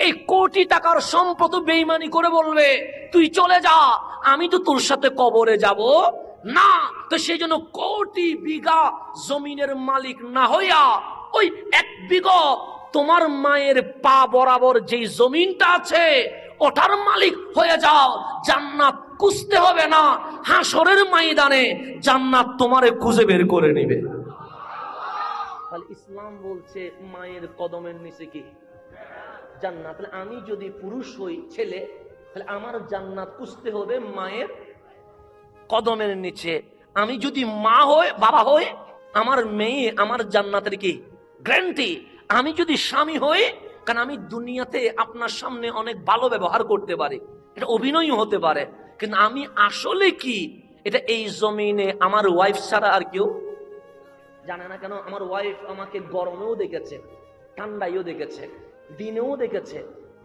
এই কোটি টাকার সম্পদ বেঈমানি করে বলবে তুই চলে যা, আমি তো তোর সাথে কবরে যাব না। তো সেই জন্য কোটি বিঘা জমিনের মালিক না হইয়া ওই এক বিঘা তোমার মায়ের পা বরাবর যেই জমিনটা আছে ওটার মালিক হয়ে যাও। জান্নাত খুঁজতে হবে না, হাসরের ময়দানে জান্নাত তোমারে খুঁজে বের করে নিবে। তাহলে ইসলাম বলছে মায়ের কদমের নিচে কি জান্নাত। তাহলে আমি যদি পুরুষ হই, ছেলে, তাহলে আমার জান্নাত খুঁজতে হবে মায়ের কদমের নিচে। আমি যদি মা হই, বাবা হই, আমার মেয়ে আমার জান্নাতের কি গ্যারান্টি। আমি যদি স্বামী হই, কারণ আমি দুনিয়াতে আপনার সামনে অনেক ভালো ব্যবহার করতে পারি, এটা অভিনয় হতে পারে, কিন্তু আমি আসলে কি এটা এই জমিনে আমার ওয়াইফ ছাড়া আর কেউ জানে না। কেন? আমার ওয়াইফ আমাকে গরমেও দেখেছে, ঠান্ডায়ও দেখেছে, দিনেও দেখেছে,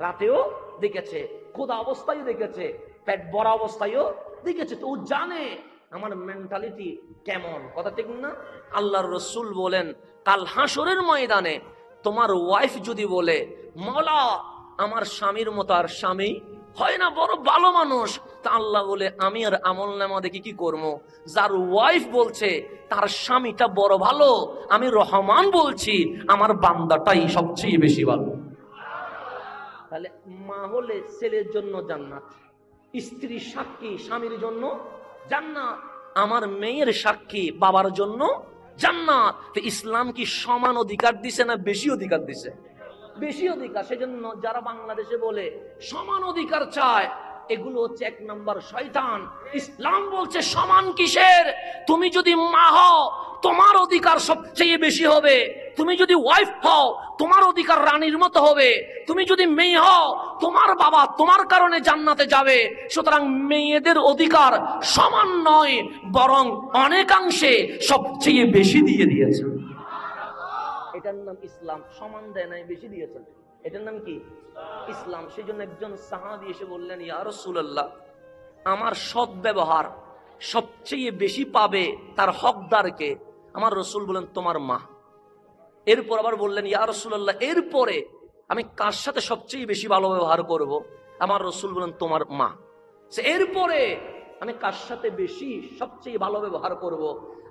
রাতেও দেখেছে, ক্ষুধা অবস্থায়ও দেখেছে, পেট ভরা অবস্থায়ও দেখেছে। তো ও জানে আমার মেন্টালিটি কেমন, কথা ঠিক না? আল্লাহর রাসূল বলেন, কাল হাসরের ময়দানে তোমার ওয়াইফ যদি বলে, মওলা আমার স্বামীর মতো আর স্বামী হয় না, বড় ভালো মানুষ, তা আল্লাহ বলে আমি আর আমলনামা দেখি কি করবো? যার ওয়াইফ বলছে তার স্বামীটা বড় ভালো, আমি রহমান বলছি আমার বান্দাটাই সবচেয়ে বেশি ভালো। তাহলে মা হলে ছেলের জন্য জান্নাত, স্ত্রী সাক্ষী স্বামীর জন্য জান্নাত, আমার মেয়ের সাক্ষী বাবার জন্য জান্নাত। ইসলাম কি সমান অধিকার দিছে না বেশি অধিকার দিছে? বেশি অধিকার। সেজন্য যারা বাংলাদেশে বলে সমান অধিকার চায়, এগুলো হচ্ছে এক নম্বর শয়তান। ইসলাম বলছে সমান কিসের? তুমি যদি মা হও তোমার অধিকার সবচেয়ে বেশি হবে, তুমি যদি ওয়াইফ হও তোমার অধিকার রানীর মতো হবে, তুমি যদি মেয়ে হও তোমার বাবা তোমার কারণে জান্নাতে যাবে। সুতরাং মেয়েদের অধিকার সমান নয়, বরং অনেকাংশে সবচেয়ে বেশি দিয়ে দিয়েছে। এটার নাম ইসলাম। সমান দেয় নাই, বেশি দিয়েছেন, এটার নাম কি? ইসলাম। সেই জন্য একজন সাহাবী এসে বললেন, ইয়া রাসূলুল্লাহ, আমার সৎ ব্যবহার সবচেয়ে বেশি পাবে তার হকদারকে। আমার রাসূল বলেন, তোমার মা। এরপর আবার বললেন, ইয়া রাসূলুল্লাহ, এরপরে আমি কার সাথে সবচেয়ে বেশি ভালো ব্যবহার করব? আমার রাসূল বলেন, তোমার মা। এরপরে আমি কার সাথে বেশি সবচেয়ে ভালো ব্যবহার করব?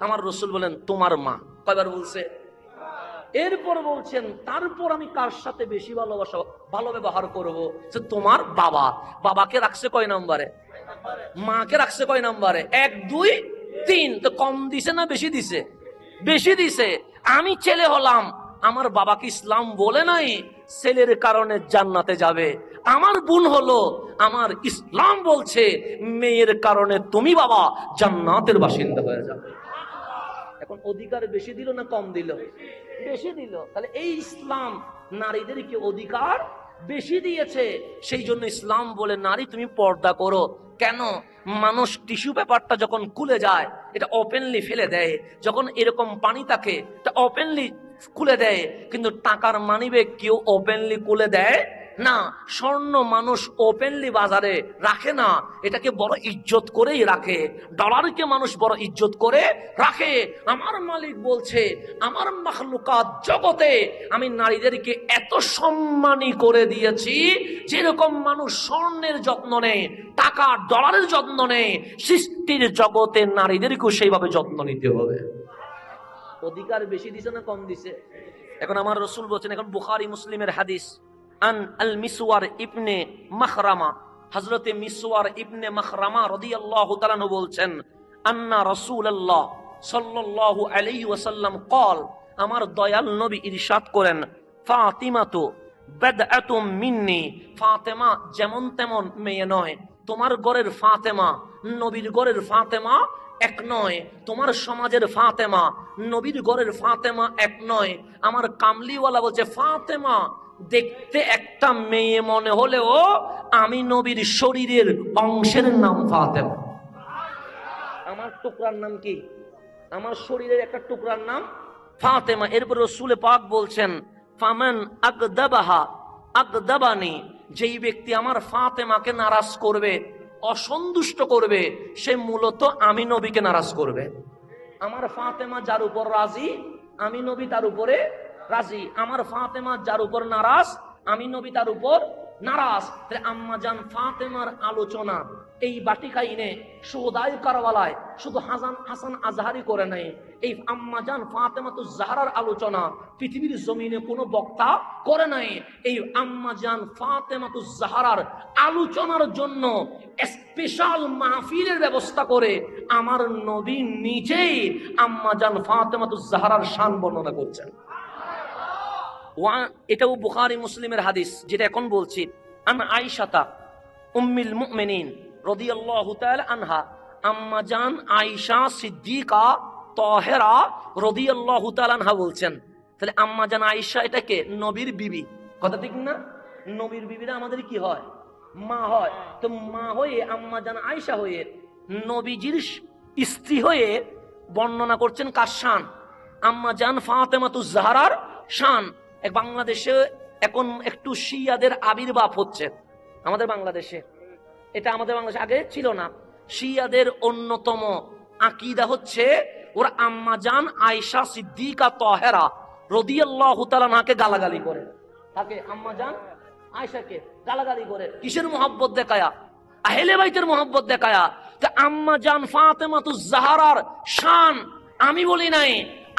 আমার রাসূল বলেন, তোমার মা। কয়বার বলছে? এরপর বলছেন, তারপর আমি কার সাথে বেশি ভালোবাসা ভালো ব্যবহার করব? তোমার বাবা। বাবাকে রাখছে কয় নম্বরে? মাকে রাখছে কয় নম্বরে? 1 2 3। তো কম দিছে না বেশি দিছে? বেশি দিছে। আমি ছেলে হলাম, আমার বাবাকে ইসলাম বলে নাই ছেলের কারণে জান্নাতে যাবে। আমার বোন হলো, আমার ইসলাম বলছে মেয়ের কারণে তুমি বাবা জান্নাতের বাসিন্দা হয়ে যাবে। এখন অধিকার বেশি দিল না কম দিল? বেশি দিল। তাহলে এই ইসলাম নারীদেরকে অধিকার বেশি দিয়েছে। সেই জন্য ইসলাম বলে, নারী তুমি পর্দা করো। কেন? মানুষ টিস্যু পেপারটা যখন খুলে যায় এটা ওপেনলি ফেলে দেয়, যখন এরকম পানি থাকে এটা ওপেনলি খুলে দেয়, কিন্তু টাকার মানিব্যাগ কেউ ওপেনলি খুলে দেয় না, স্বর্ণ মানুষ ওপেনলি বাজারে রাখে না, এটাকে বড় ইজ্জত করেই রাখে। ডলারকে মানুষ বড় ইজ্জত করে রাখে। আমার মালিক বলছে, আমার মাখলুকাত জগতে আমি নারীদেরকে এত সম্মানী করে দিয়েছি, যেরকম মানুষ স্বর্ণের যত্ন নেয়, টাকা ডলারের যত্ন নেয়, সৃষ্টির জগতে নারীদেরকেও সেইভাবে যত্ন নিতে হবে। অধিকার বেশি দিছে না কম দিছে? এখন আমার রাসূল বলেছেন, এখন বুখারী মুসলিমের হাদিস, আন আল মিসওয়ার ইবনে মাখরামা, হযরতে মিসওয়ার ইবনে মাখরামা রাদিয়াল্লাহু তাআলা আনহু বলছেন, আন্না রাসূলুল্লাহ সাল্লাল্লাহু আলাইহি ওয়াসাল্লাম قال, আমার দয়াল নবী ইরশাদ করেন, ফাতিমাতু বাদআতুম মিন্নি, ফাতেমা যেমন তেমন মেয়ে নয়। তোমার ঘরের ফাতেমা নবীর ঘরের ফাতেমা এক নয়, তোমার সমাজের ফাতেমা নবীর ঘরের ফাতেমা এক নয়। আমার কামলিওয়ালা বলছে, ফাতেমা দেখতে একটা মেয়ে মনে হলেও আমি নবীর শরীরের অংশের নাম ফাতেমা। আমার টুকরার নাম কি? আমার শরীরের একটা টুকরার নাম ফাতেমা। এরপর রাসূল পাক বলছেন, ফামান আকদাবাহা আকদাবানি, যেই ব্যক্তি আমার ফাতেমাকে নারাজ করবে, অসন্তুষ্ট করবে, সে মূলত আমি নবীকে নারাজ করবে। আমার ফাতেমা যার উপর রাজি, আমি নবী তার উপরে রাজি। আমার ফাতেমা যার উপর নারাজ, আমি নবী তার উপর নারাজ। তাহলে আম্মা জান ফাতেমার আলোচনা এই বাটিকাইনে সুহদাই কারবালায় শুধু হাসান আজহারি করে নাই, এই আম্মা জান ফাতেমাতুজ জাহরার আলোচনা পৃথিবীর জমিনে কোনো বক্তা করে নাই। এই আম্মা জান ফাতেমাতুজ জাহরার আলোচনার জন্য স্পেশাল মাহফিলের ব্যবস্থা করে আমার নবী নিজেই আম্মা জান ফাতেমাতুজ জাহরার শান বর্ণনা করছেন। এটাও বুখারী মুসলিমের হাদিস, যেটা এখন বলছি। আন আয়েশাতা উম্মুল মুমিনিন রাদিয়াল্লাহু তাআলা আনহা, আম্মা জান আয়েশা সিদ্দিকা তাহেরা রাদিয়াল্লাহু তাআলা আনহা বলছেন। তাহলে আম্মা জান আয়েশা এটাকে নবীর বিবি, কথা ঠিক না? নবীর বিবিরা আমাদের কি হয়? মা হয়। তো মা হয়ে আম্মা জান আয়েশা হয়ে নবীজির স্ত্রী হয়ে বর্ণনা করছেন কার শান? আম্মা জান ফাতেমাতুজ জাহরার শান। বাংলাদেশে এখন একটু শিয়াদের আবির্ভাব হচ্ছে আমাদের বাংলাদেশে। এটা আমাদের বাংলাদেশে আগে ছিল না। শিয়াদের অন্যতম আকীদা হচ্ছে ওরা আম্মা জান আয়েশা সিদ্দিকা তাহেরা রাদিয়াল্লাহু তাআলা আনহাকে গালাগালি করে, তাকে আম্মা জান আয়েশাকে গালাগালি করে। কিসের মোহাব্বত দেখায়া? আহলে বাইতের মোহাব্বত দেখায়া। তো আম্মা জান ফাতেমাতুজ জাহরার শান আমি বলি নাই,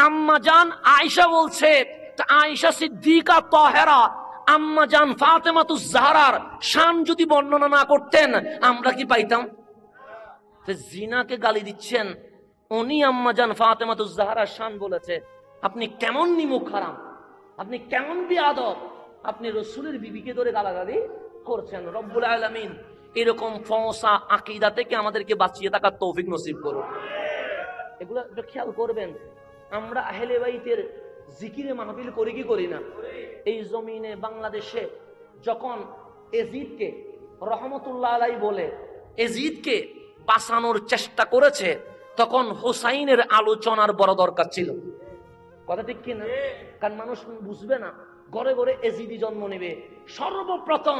আম্মা জান আয়েশা বলছে। আয়েশা সিদ্দিকা তাহেরা আম্মা জান ফাতেমাতুজ জাহরার শান যদি বর্ণনা না করতেন আমরা কি পাইতাম? জিনাকে গালি দিচ্ছেন, উনি আম্মা জান ফাতেমাতুজ জাহরার শান বলেছে। আপনি কেমন নিমুখ হারাম, আপনি কেমন বিয়াদব, আপনি রাসূলের বিবিকে ধরে গালাগালি করছেন। রব্বুল আলামিন এরকম ফসা আকীদা থেকে আমাদেরকে বাঁচিয়ে থাকার তৌফিক নসিব করুন। এগুলো একটু খেয়াল করবেন। আমরা আহলে বাইতের জিকিরে মাহফিল করি কি করি না? এই জমিনে বাংলাদেশে যখন এজিদকে রহমতুল্লাহ আলাইহি বলে এজিদকে বাঁচানোর চেষ্টা করেছে, তখন হুসাইনের আলোচনার বড় দরকার ছিল, কথা ঠিক কিনা? কারণ মানুষ বুঝবে না, ঘরে ঘরে এজিদি জন্ম নেবে। সর্বপ্রথম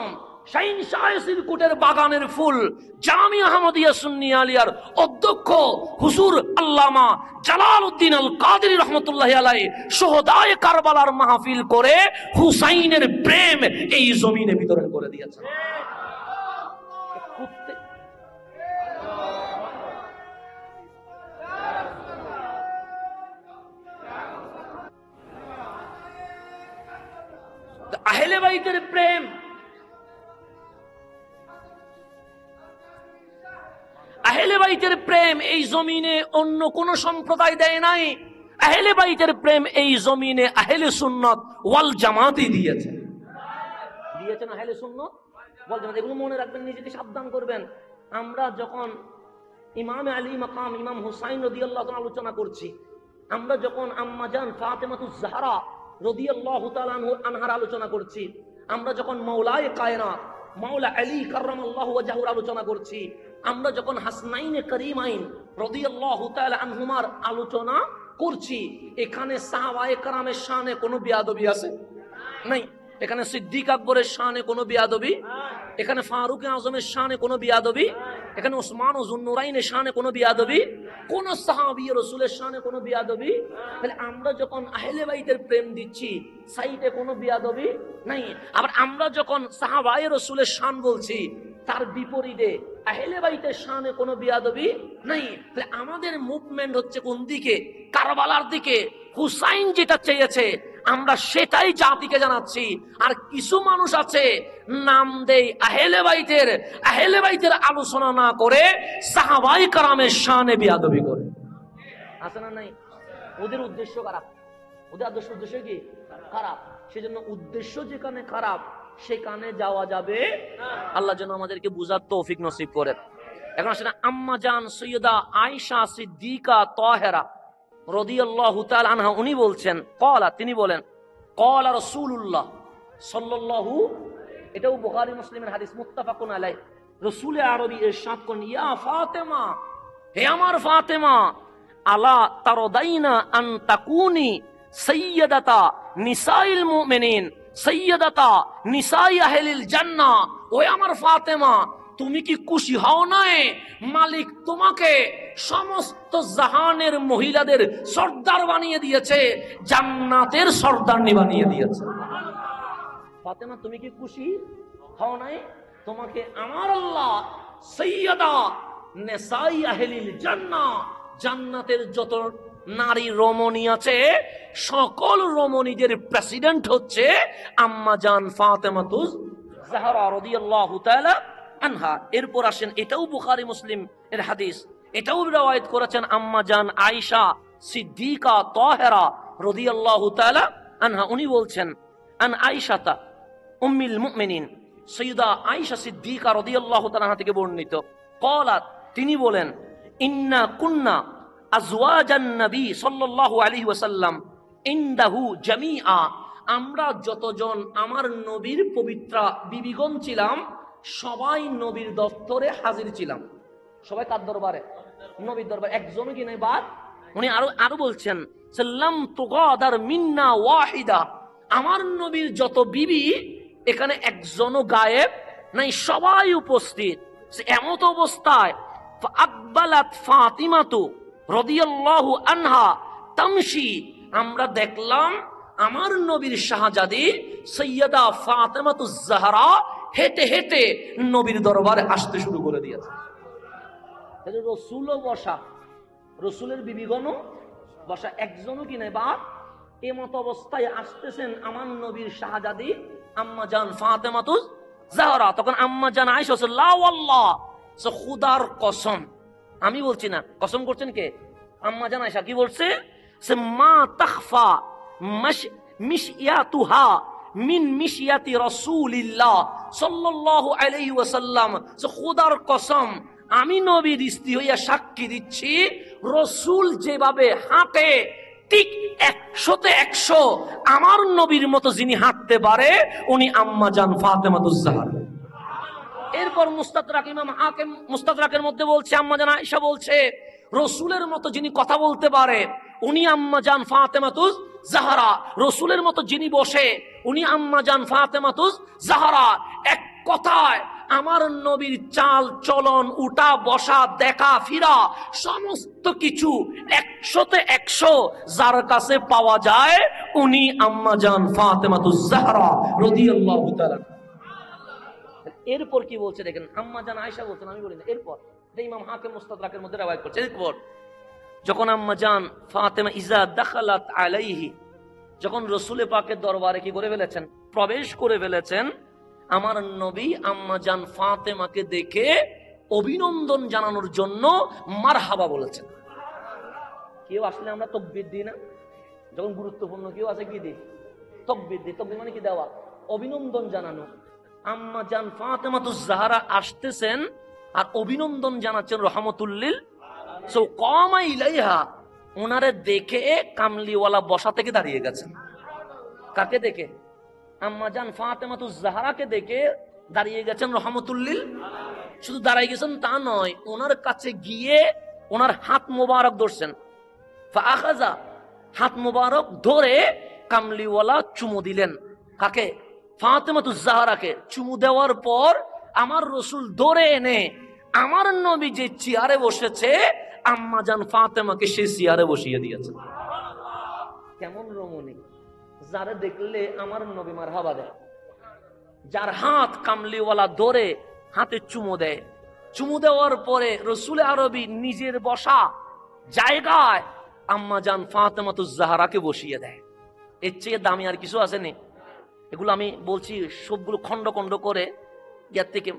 শাইন শাহের কুটের বাগানের ফুল জামিয়া আহমদিয়া সুন্নিয়া আলিয়ার অধ্যক্ষ হুজুর আল্লামা জালালউদ্দিন আল কাদেরী রহমতুল্লাহি আলাইহি শুহাদায়ে কারবালার মাহফিল করে হুসাইনের প্রেম এই জমিনে বিতরণ করে দিয়েছেন। আহলে বাইতের প্রেম, আহলে বাইতের প্রেম এই জমিনে অন্য কোন সম্প্রদায় দেয় নাই। আহলে বাইতের প্রেম এই জমিনে আহলে সুন্নাত ওয়াল জামাতই দিয়েছেন। আহলে সুন্নাত ওয়াল জামাত, এগুলো মনে রাখবেন, নিজেকে সাবধান করবেন। আমরা যখন ইমাম আলী মাকাম ইমাম হুসাইন রাদিয়াল্লাহু তাআলা আলোচনা করছি, আমরা যখন আম্মা জান ফাতেমাতুজ জাহরা রাদিয়াল্লাহু তাআলা আনহার আলোচনা করছি, আমরা যখন মাওলায়ে কায়নাত মাওলা আলী কাররামাল্লাহু ওয়াজহুর আলোচনা করছি, আমরা যখন হাসনাইনে করিমাইন রাদিয়াল্লাহু তাআলা আনহুমার আলোচনা করছি, এখানে সাহাবায়ে কেরামের শানে কোনো বেয়াদবি আছে? নাই। এখানে সিদ্দিক আকবরের শানে কোনো বিয়াদবি, এখানে ফারুক আজমের শানে কোনো বিয়াদবি, এখানে ওসমান ও জুন্নুরাইনের শানে কোনো বিয়াদবি, কোন সাহাবী রাসূলের শানে কোনো বিয়াদবি। তাহলে আমরা যখন আহলে বাইতের প্রেম দিচ্ছি সাইডে কোনো বিয়াদবি নাই। আবার আমরা যখন সাহাবায়ে রাসূলের শান বলছি তার বিপরীতে আহলে বাইতের শানে কোনো বিয়াদবি নাই। তাহলে আমাদের মুভমেন্ট হচ্ছে কোন দিকে? কারবালার দিকে। হুসাইন যেটা চেয়েছে আমরা সেটাই জাতিকে জানাচ্ছি। আর কিছু মানুষ আছে নাম দেই আহলে বাইতের আলোচনা না করে সাহাবায়ে কেরামের শানে বিয়াদবি করে। আছে না নাই? ওদের উদ্দেশ্য খারাপ, ওদের উদ্দেশ্য কি খারাপ। সেজন্য উদ্দেশ্য যেখানে খারাপ সেখানে যাওয়া যাবে। আল্লাহ যেন আমাদেরকে বুঝার তৌফিক নসিব করেন। এখন আসেন আম্মা জান সৈয়দা আয়েশা সিদ্দিকা তাহেরা রাদিয়াল্লাহু তাআলা আনহা, উনি বলছেন তিনি বলেন ক্বালা রাসূলুল্লাহ সাল্লাল্লাহু, এটাও বুখারী মুসলিমের হাদিস মুত্তাফাকুন আলাইহি। রাসূল আরবী ইরশাদ করেন, ইয়া ফাতেমা, হে আমার ফাতেমা, আলা তারদাইনা আন তাকুনি সাইয়্যিদাতা নিসাইল মুমিনিন সাইয়্যিদাতা নিসাই আহলিল জান্নাহ। ওই আমার ফাতেমা, তুমি কি খুশি হও না মালিক তোমাকে সমস্ত জাহানের মহিলাদের সর্দার বানিয়ে দিয়েছে, জান্নাতের সর্দারনি বানিয়ে দিয়েছে। ফাতেমা তুমি কি খুশি হও না? তোমাকে আমার আল্লাহ সাইয়্যিদা নিসাই আহলিল জান্নাহ, জান্নাতের যত নারী রমণী আছে সকল রমণীদের প্রেসিডেন্ট হচ্ছে আম্মা জান ফাতেমাতুজ জাহরা রাদিয়াল্লাহু তাআলা আনহা। এরপর আসেন, এটাও বুখারী মুসলিম এর হাদিস, এটাও riwayat করেছেন আম্মা জান আয়েশা সিদ্দিকা তাহেরা রাদিয়াল্লাহু তাআলা আনহা। উনি বলছেন আন আয়েশাতা উম্মুল মুমিনিন, সাইয়্যিদা আয়েশা সিদ্দিকা রাদিয়াল্লাহু তাআলা আনহা থেকে বর্ণিত, ক্বালাত, তিনি বলেন, ইন্না কুন্না আজওয়াজান নবী সাল্লাল্লাহু আলাইহি ওয়াসাল্লাম ইনদাহু জামিআ, আমরা যতজন আমার নবীর পবিত্রা বিবিগণ ছিলাম সবাই নবীর দফতরে হাজির ছিলাম। সবাই কার দরবারে? নবীর দরবারে। একজনও কি নাই বাদ। উনি আরো বলছেন, সাল্লাম তুগাদার মিন্না ওয়াহিদা, আমার নবীর যত বিবি এখানে একজনও গায়েব নাই, সবাই উপস্থিত। এমত অবস্থায় আকবালাত ফাতিমাতু রাদিয়াল্লাহু আনহা তামশি, আমরা দেখলাম আমার নবীর শাহজাদি সৈয়দা ফাতেমাতুজ জাহরা হেঁটে হেঁটে নবীর দরবারে আসতে শুরু করে দিয়েছে। রসুলও বসা, রসুলের বিবিগণও বসা, একজনও কিনে বা এমত অবস্থায় আসতেছেন আমার নবীর শাহজাদি আম্মা জান ফাতেমাতুজ জাহরা। তখন আম্মা জান আয়েশা লা ওয়াল্লাহ, খুদার কসম, আমি বলছি না, কসম করছেন কে? আম্মা জান আয়েশা কি বলছে? সে মা তাখফা মিশিয়াতুহা মিন মিশিয়াতি রাসূলিল্লাহ সাল্লাল্লাহু আলাইহি ওয়াসাল্লাম। খুদার কসম, আমি নবীর স্ত্রী হইয়া সাক্ষী দিচ্ছি, রাসূল যেভাবে হাঁটে ঠিক 100তে 100 আমার নবীর মতো যিনি হাঁটতে পারে উনি আম্মা জান ফাতেমাতুজ জাহরা। এরপর মুস্তাদরাক ইমাম হাকিম মুস্তাদরাকের মধ্যে বলছে, আম্মা জান আয়েশা বলছে, রাসূলের মতো যিনি কথা বলতে পারে উনি আম্মা জান ফাতেমাতুজ জাহরা, রাসূলের মতো যিনি বসে উনি আম্মা জান ফাতেমাতুজ জাহরা। এক কথায় আমার নবীর চাল চলন, উঠা বসা, দেখা ফিরা সমস্ত কিছু 100তে 100 যার কাছে পাওয়া যায় উনি আম্মা জান ফাতেমাতুজ জাহরা রাদিয়াল্লাহু তাআলা। এরপর কি বলছে দেখেন, আম্মা জান আয়েশা বলছেন, আমি বলি না, এরপর ইমাম হাকিম মুস্তাদরাকের মধ্যে riwayat করছে, এরপর যখন আম্মা জান ফাতেমা ইজা দাখালাত আলাইহি, যখন রাসূল পাকের দরবারে কি করে ফেলেছেন? প্রবেশ করে ফেলেছেন, আমার নবী আম্মা জান ফাতেমাকে দেখে অভিনন্দন জানানোর জন্য মারহাবা বলেছেন। কেউ আসলে আমরা তাকবীর দিই না? যখন গুরুত্বপূর্ণ কেউ আছে কি দিই? তাকবীর দিই। তাকবীর মানে কি? দেওয়া, অভিনন্দন জানানো। আম্মা জান ফাতেমাতুজ জাহরা আসতেছেন আর অভিনন্দন জানাচ্ছেন রহমাতুল লিল কামা ইলাইহা, ওনারে দেখে কামলিওয়ালা বসা থেকে দাঁড়িয়ে গেছেন। কাকে দেখে? আম্মা জান ফাতেমাতুজ জাহরাকে দেখে দাঁড়িয়ে গেছেন রহমাতুল লিল। শুধু দাঁড়িয়ে গেছেন তা নয়, ওনার কাছে গিয়ে ওনার হাত মোবারক ধরছেন। ফাআখাযা, হাত মোবারক ধরে কামলিওয়ালা চুমু দিলেন। কাকে? ফাতেমাতুজ জাহরাকে চুমু দেওয়ার পর আমার রসুল ধরে এনে আমার নবী যে চেয়ারে বসেছে আম্মাজান ফাতেমাকে সেই চেয়ারে বসিয়ে দিয়েছে। কেমন রমণী! যারা দেখলে আমার নবী মারহাবা দেয়, যার হাত কামলিওয়ালা ধরে হাতে চুমু দেয়, চুমু দেওয়ার পরে রসুল আরবি নিজের বসা জায়গায় আম্মাজান ফাতেমাতুজ জাহরাকে বসিয়ে দেয়। এর চেয়ে দামি আর কিছু আসেনি। এগুলো আমি বলছি সবগুলো খন্ড খন্ড করে ইয়ার থেকে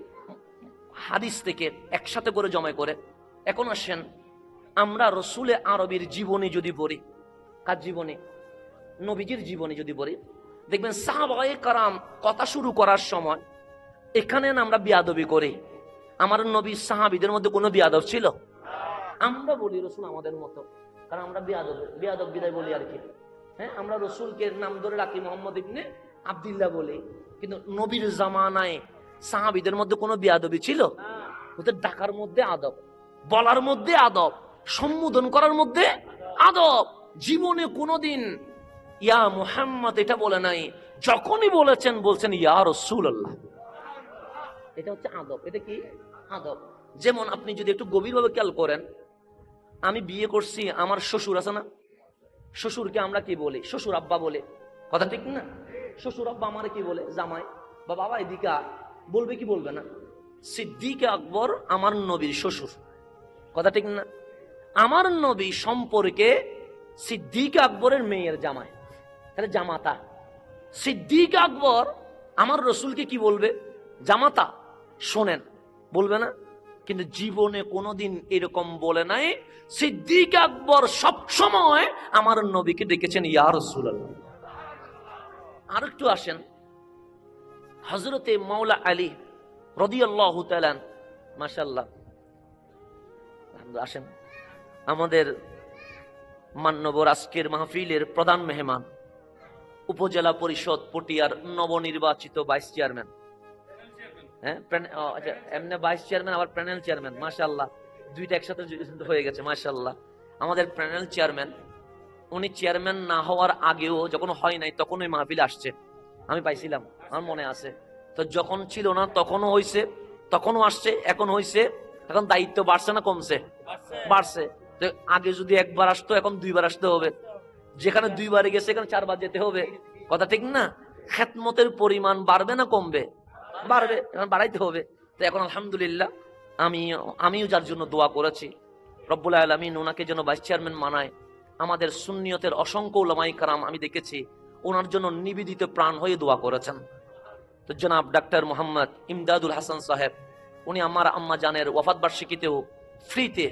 হাদিস থেকে একসাথে করে জমা করে। এখন আসেন আমরা রসুলে আরবির জীবনী যদি পড়ি, কার জীবনী? নবীজির জীবনী যদি পড়ি, দেখবেন সাহাবায়ে কারাম কথা শুরু করার সময় এখানে আমরা বিয়াদবি করি। আমার নবী সাহাবীদের মধ্যে কোনো বিয়াদব ছিল? আমরা বলি রসুল আমাদের মতো, কারণ আমরা বিয়াদব বিদায় বলি আর কি। হ্যাঁ, আমরা রসুলকে নাম ধরে রাখি মোহাম্মদ ইবনে আব্দুল্লাহ বলি, কিন্তু নবীর জামানায় সাহাবীদের মধ্যে কোনো বিয়াদবি ছিল? ওদের ডাকার মধ্যে আদব, বলার মধ্যে আদব, সম্বোধন করার মধ্যে আদব। জীবনে কোনোদিন ইয়া মুহাম্মদ এটা বলে নাই, যখনই বলেছেন বলছেন ইয়া রাসূলুল্লাহ। এটা হচ্ছে আদব। এটা কি আদব? যেমন আপনি যদি একটু গভীরভাবে খেয়াল করেন, আমি বিয়ে করছি, আমার শ্বশুর আছে না, শ্বশুরকে আমরা কি বলি? শ্বশুর আব্বা বলে, কথা ঠিক না? শ্বশুর আব্বা আমার কি বলে? জামাই বা বাবা এদিকে বলবে কি বলবে না? সিদ্দিক আকবর আমার নবীর শ্বশুর, কথা ঠিক না? আমার নবী সম্পর্কে সিদ্দিক আকবরের মেয়ের জামাই, তাহলে জামাতা। সিদ্দিক আকবর আমার রসুলকে কি বলবে? জামাতা। শোনেন, বলবে না? কিন্তু জীবনে কোনোদিন এরকম বলে নাই। সিদ্দিক আকবর সব সময় আমার নবীকে ডেকেছেন ইয়া রাসূলুল্লাহ। আর একটু আসেন হযরতে মাওলা আলী রাদিয়াল্লাহু তাআলা, মাশাআল্লাহ। আসেন আমাদের মান্যবর আজকের মাহফিলের প্রধান মেহমান, উপজেলা পরিষদ পটিয়ার নবনির্বাচিত ভাইস চেয়ারম্যান। হ্যাঁ, আচ্ছা, এমনি ভাইস চেয়ারম্যান আবার প্যানেল চেয়ারম্যান, মাশাআল্লাহ, দুইটা একসাথে হয়ে গেছে, মাশাআল্লাহ। আমাদের প্যানেল চেয়ারম্যান, উনি চেয়ারম্যান না হওয়ার আগেও যখন হয় নাই তখন ওই মাহফিলে আসছে, আমি পাইছিলাম, আমার মনে আছে। তো যখন ছিল না তখনও হইছে, তখনও আসছে, এখন হইছে। এখন দায়িত্ব বাড়ছে না কমছে? বাড়ছে। তো আগে যদি একবার আসতো, এখন দুইবার আসতে হবে। যেখানে দুইবারে গেছে এখানে চারবার যেতে হবে, কথা ঠিক না? খেদমতের পরিমাণ বাড়বে না কমবে? বাড়বে, এখন বাড়াইতে হবে। তো এখন আলহামদুলিল্লাহ আমিও যার জন্য দোয়া করেছি, রব্বুল আলামিন ওনাকে যেন ভাইস চেয়ারম্যান মানায়। আমাদের সুন্নিয়তের অসংখ্য উলামায়ে কেরাম আমি দেখেছি ওনার জন্য নিবেদিত প্রাণ হয়ে দোয়া করেছেন। তো জনাব ডাক্তার মোহাম্মদ ইমদাদুল হাসান সাহেব, উনি আমার আম্মা জানের ওয়াফাত বার্ষিকীতেও ফ্রিতে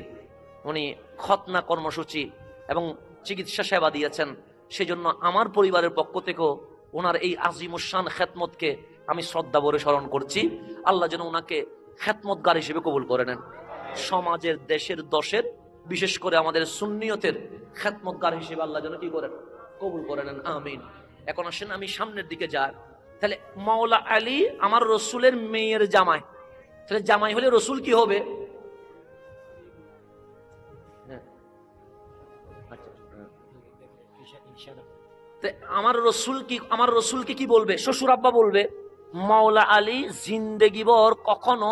উনি খতনা কর্মসূচি এবং চিকিৎসা সেবা দিয়েছেন। সেজন্য আমার পরিবারের পক্ষ থেকেও ওনার এই আজিমুশান খেদমতকে আমি শ্রদ্ধা ভরে স্মরণ করছি। আল্লাহ যেন ওনাকে খেদমতগার হিসেবে কবুল করে নেন। সমাজের, দেশের, দশের, বিশেষ করে আমাদের সুন্নিয়তের খেদমতগার হিসেবে আল্লাহ যেন কি করেন? কবুল করে নেন, আমিন। এখন আসেন আমি সামনের দিকে যাই। তাহলে মাওলা আলী আমার রসুলের মেয়ের জামাই, তাহলে জামাই হলে রসুল কি হবে? আমার রসুলকে কি বলবে? শ্বশুর আব্বা বলবে। মাওলা আলী জিন্দেগি ভর কখনো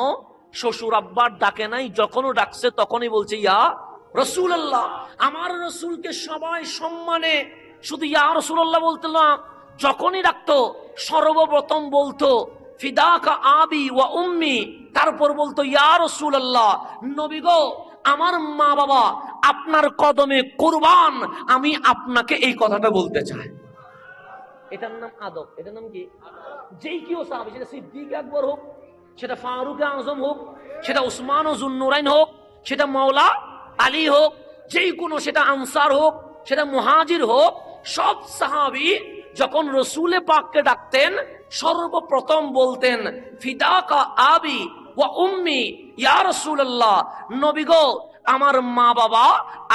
শ্বশুর আব্বার ডাকে নাই, যখনও ডাকছে তখনই বলছে ইয়া রাসূলুল্লাহ। আমার রসুলকে সবাই সম্মানে শুধু ইয়া রাসূলুল্লাহ বলতো না, যখনই ডাকতো সর্বপ্রথম বলতো ফিদাকা আবি ওয়া উম্মি, তারপর বলতো ইয়া রাসূলুল্লাহ, নবী গো আমার মা বাবা আপনার কদমে কুরবান, আমি আপনাকে এই কথাটা বলতে চাই। এটার নাম আদব। এটার নাম কি? যেই কেউ সাহাবী, সেটা সিদ্দিক আকবর হোক, সেটা ফারুক আজম হোক, সেটা উসমান ও জুন্নুরাইন হোক, সেটা মাওলা আলী হোক, যেই কোনো, সেটা আনসার হোক, সেটা মুহাজির হোক, সব সাহাবী যখন রসুলে পাককে ডাকতেন সর্বপ্রথম বলতেন ফিদাকা আবি ওয়া উম্মি ইয়া রাসূলুল্লাহ, নবী গো আমার মা বাবা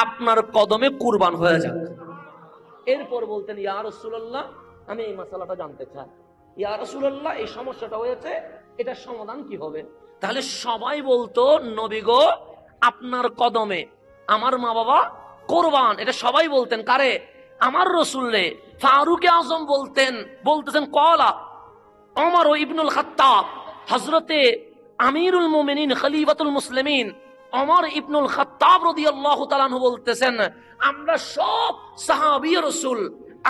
আপনার কদমে কুরবান হয়ে যাক। এরপর বলতেন ইয়া রাসূলুল্লাহ, আমি এই মাসালাটা জানতে চাই, ইয়া রাসূলুল্লাহ এই সমস্যাটা হয়েছে, এটার সমাধান কি হবে? তাহলে সবাই বলতো নবী গো আপনার কদমে আমার মা বাবা কুরবান, এটা সবাই বলতেন। কারে? আমার রসুলে। ফারুক আজম বলতেছেন কলা ওমর ইবনুল খাত্তাব, হযরতে আমিরুল মুমিনিন খলিফাতুল মুসলিমিন ওমর ইবনুল খাত্তাব রাদিয়াল্লাহু তাআলা আনহু বলতেছেন, আমরা সব সাহাবী রাসূল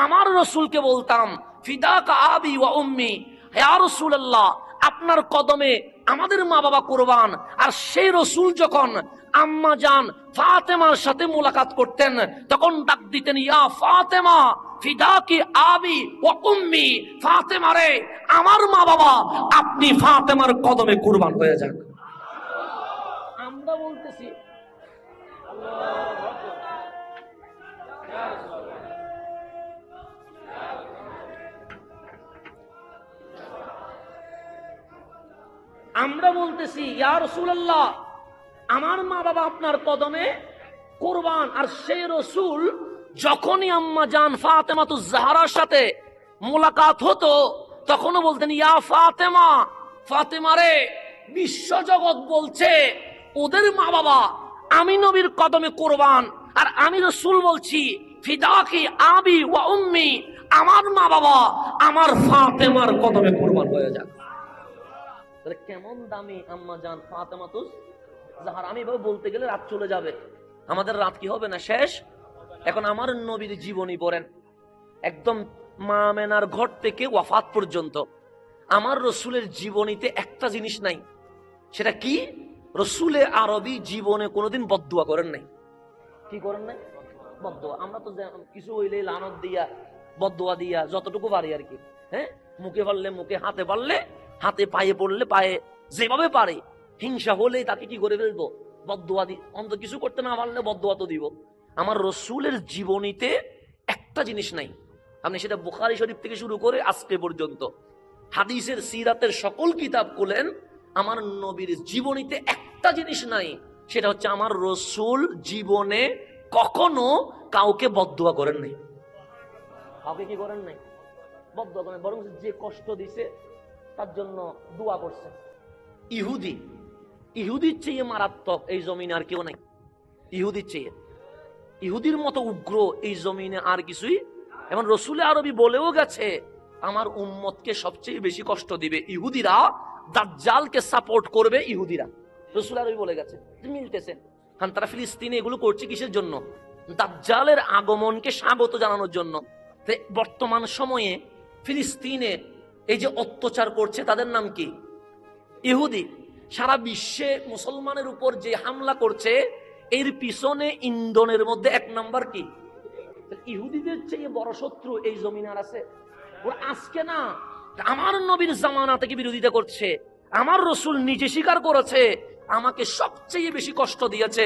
আমার রাসূলকে বলতাম, ফিদাকা আবি ওয়া উম্মি, হে রাসূলুল্লাহ আপনার কদমে আমাদের মা বাবা কুরবান। আর সেই রাসূল যখন আম্মা জান ফাতেমার সাথে মোলাকাত করতেন তখন ডাক দিতেন, ইয়া ফাতেমা ফিদাকি আবি ওয়া উম্মি, ফাতেমা রে আমার মা বাবা আপনি ফাতেমার কদমে কুরবান হয়ে যান। আমরা বলতেছি ইয়া রাসূলুল্লাহ আমার মা বাবা আপনার কদমে কুরবান। আর সেই রাসূল যখনই আম্মা জান ফাতেমাতুজ জাহরার সাথে মোলাকাত হতো তখনও বলতেন, ইয়া ফাতেমা, ফাতেমা রে বিশ্বজগৎ বলছে ওদের মা বাবা আমি নবীর কদমে কুরবান, আর আমি রাসূল বলছি ফিদাকি আবি ওয়া উম্মি, আমার মা বাবা আমার ফাতেমার কদমে কুরবান হয়ে যাক। তাহলে কেমন দামি আম্মা জান ফাতেমাতুজ জাহরা। আমি এভাবে বলতে গেলে রাত চলে যাবে, আমাদের রাত কি হবে না শেষ। এখন আমার নবীর জীবনী পড়েন, একদম মা মেনার ঘর থেকে ওয়াফাত পর্যন্ত আমার রসুলের জীবনীতে একটা জিনিস নাই, সেটা কি? রসুলে আরবি জীবনে কোনোদিন বদদুয়া করেন নাই। কি করেন নাই? বদদুয়া। আমরা তো কিছু হইলে লানত দিয়া বদদুয়া দিয়া যতটুকু পারি আর কি, হ্যাঁ, মুখে পারলে মুখে, হাতে পারলে হাতে, পায়ে পড়লে পায়ে, যেভাবে পারে। হিংসা হলে তাকে কি করে ফেলবো? বদদুয়া দি। অন্তত কিছু করতে না পারলে বদদুয়া তো দিব। আমার রসুলের জীবনীতে একটা জিনিস নাই। আপনি সেটা বুখারী শরীফ থেকে শুরু করে আজকে পর্যন্ত হাদিসের সিরাতের সকল কিতাব খুলেন, আমার নবীর জীবনীতে একটা জিনিস নাই, সেটা হচ্ছে আমার রসুল জীবনে কখনো কাউকে বদদুয়া করেন নাই। কাউকে কি করেন নাই? বদদুয়া করেন। বরং যে কষ্ট দিছে তার জন্য দোয়া করছে। ইহুদির চেয়ে মারাত্মক এই জমিনে আর কেউ নাই। ইহুদির চেয়ে, ইহুদির মতো উগ্র এই জমিনে আর কিছুই। এবং রসুলে আরবি বলেও গেছে, আমার উম্মতকে সবচেয়ে বেশি কষ্ট দিবে ইহুদিরা, দাজ্জালকে সাপোর্ট করবে ইহুদিরা। রসুল আরবি বলে গেছে, মিলতেছে। কারণ তারা ফিলিস্তিনে এগুলো করছে কিসের জন্য? দাজ্জালের আগমনকে স্বাগত জানানোর জন্য। বর্তমান সময়ে ফিলিস্তিনে এই যে অত্যাচার করছে তাদের নাম কি? ইহুদি। সারা বিশ্বে মুসলমানের উপর যে হামলা করছে এর পিছনে ইন্ধনের মধ্যে এক নাম্বার কি? ইহুদিদের চেয়ে বড় শত্রু এই জমিন আর আছে? ওরা আজকে না, আমার নবীর জামানা থেকে বিরোধিতা করছে। আমার রসুল নিজে স্বীকার করেছে আমাকে সবচেয়ে বেশি কষ্ট দিয়েছে।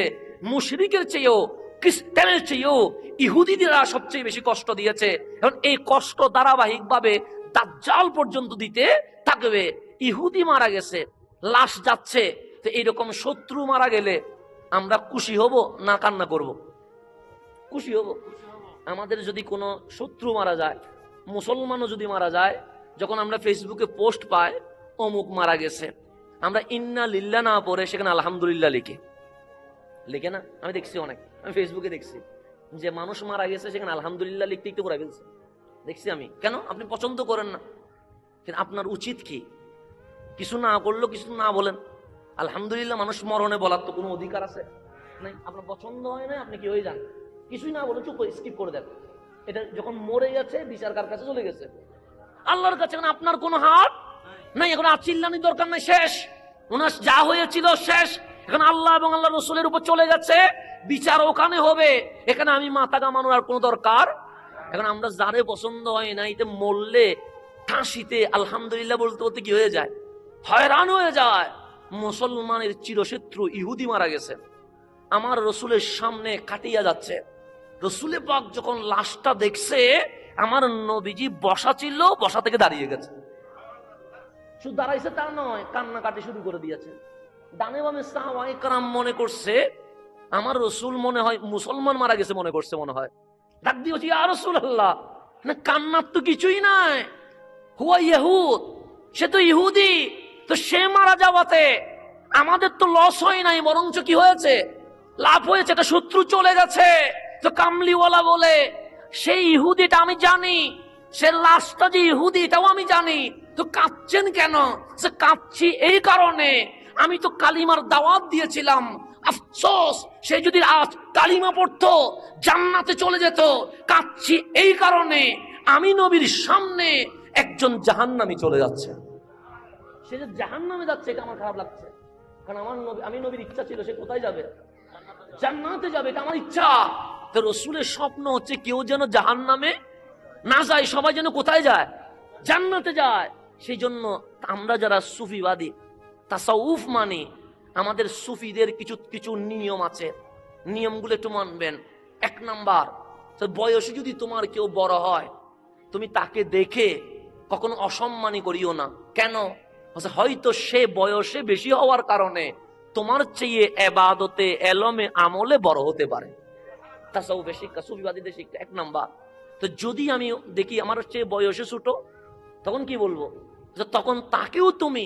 মুশরিকের চেয়েও, খ্রিস্টানের চেয়েও ইহুদিরা সবচেয়ে বেশি কষ্ট দিয়েছে। এখন এই কষ্ট ধারাবাহিক ভাবে দাজ্জাল পর্যন্ত দিতে থাকবে। ইহুদি মারা গেছে, লাশ যাচ্ছে, তো এইরকম শত্রু মারা গেলে আমরা খুশি হব না কান্না করব? খুশি হব। আমাদের যদি কোনো শত্রু মারা যায়, মুসলমানও যদি মারা যায়, যখন আমরা ফেসবুকে পোস্ট পাই অমুক মারা গেছে, আমরা ইন্না লিল্লাহ না পড়ে সেখানে আলহামদুলিল্লাহ লিখে না? আমি দেখছি অনেক, আমি ফেসবুকে দেখছি যে মানুষ মারা গেছে সেখানে আলহামদুলিল্লাহ লিখতে একটু পড়ে ফেলছে, দেখছি আমি। কেন? আপনি পছন্দ করেন না, কিন্তু আপনার উচিত কি? কিছু না করলেও কিছু না বলেন আলহামদুলিল্লাহ। মানুষ মরণে বলার তো কোনো অধিকার আছে নাই। আপনার পছন্দ হয় না, আপনি কি হয়ে যান, কিছুই না বলে চুপ স্কিপ করে দেন। এটা যখন মরে গেছে বিচার কার কাছে চলে গেছে? আল্লাহর কাছে। আপনার কোনো হাত নাই, এখন আর চিল্লানির দরকার নাই, শেষ। ওনার যা হয়েছিল শেষ। এখন আল্লাহ এবং আল্লাহ রসুলের উপর চলে গেছে, বিচার ওখানে হবে। এখানে আমি মাথা কামানোর আর কোনো দরকার। এখন আমরা যারে পছন্দ হয় না, এতে মরলে ফাঁসিতে আলহামদুলিল্লাহ বলতে বলতে কি হয়ে যায়? হয়রান হয়ে যায়। মুসলমানের চিরশত্রু ইহুদি মারা গেছে, আমার রসুলের সামনে কাটিয়া যাচ্ছে। রসুলে পাক যখন লাশটা দেখছে, আমার নবীজি বসা ছিল, বসা থেকে দাঁড়িয়ে গেছে। শুধু দাঁড়াইছে তা নয়, কান্নাকাটি শুরু করে দিয়েছে। ডানে বামে সাহাবায়ে কেরাম মনে করছে আমার রসুল মনে হয় মুসলমান মারা গেছে, মনে করছে, মনে হয়। ডাক দিয়েছে, ইয়া রাসূলুল্লাহ, না কান্নার তো কিছুই নাই, হুয়া ইহুদ, সে তো ইহুদি, তো সে মারা যাওয়াতে আমাদের তো লস হয় নাই, বরঞ্চ কি হয়েছে? লাভ হয়েছে। এটা শত্রু চলে গেছে। তো কামলিওয়ালা বলে সেই ইহুদিটা আমি জানি, সে লাশটা যে ইহুদি এটাও আমি জানি। তো কাঁদছেন কেন? সে কাঁদছি এই কারণে, আমি তো কালিমার দাওয়াত দিয়েছিলাম, আফসোস সে যদি আজ কালিমা পড়তো জান্নাতে চলে যেত। কাঁদছি এই কারণে, আমি নবীর সামনে একজন জাহান্নামী চলে যাচ্ছে, সে যে জাহান্নামে যাচ্ছে এটা আমার খারাপ লাগছে। কারণ আমার নবী, আমি নবীর ইচ্ছা ছিল সে কোথায় যাবে? জান্নাতে যাবে, এটা আমার ইচ্ছা। তো রসুলের স্বপ্ন হচ্ছে কেউ যেন জাহান্নামে না যায়, সবাই যেন কোথায় যায়? জান্নাতে যায়। সেই জন্য আমরা যারা সুফিবাদী, তাসাউফ মানে আমাদের সুফিদের কিছু কিছু নিয়ম আছে, নিয়মগুলো একটু মানবেন। 1 নাম্বার, বয়সে যদি তোমার কেউ বড় হয়, তুমি তাকে দেখে কখনো অসম্মানী করিও না। কেন? হয়তো সে বয়সে বেশি হওয়ার কারণে তোমার চেয়ে এবাদতে এলমে আমলে বড় হতে পারে। তাসাউফের শিক্ষা, সুফিবাদীদের শিক্ষা 1 নাম্বার। তো যদি আমি দেখি আমার চেয়ে বয়সে ছোট, তখন কি বলবো? তখন তাকেও তুমি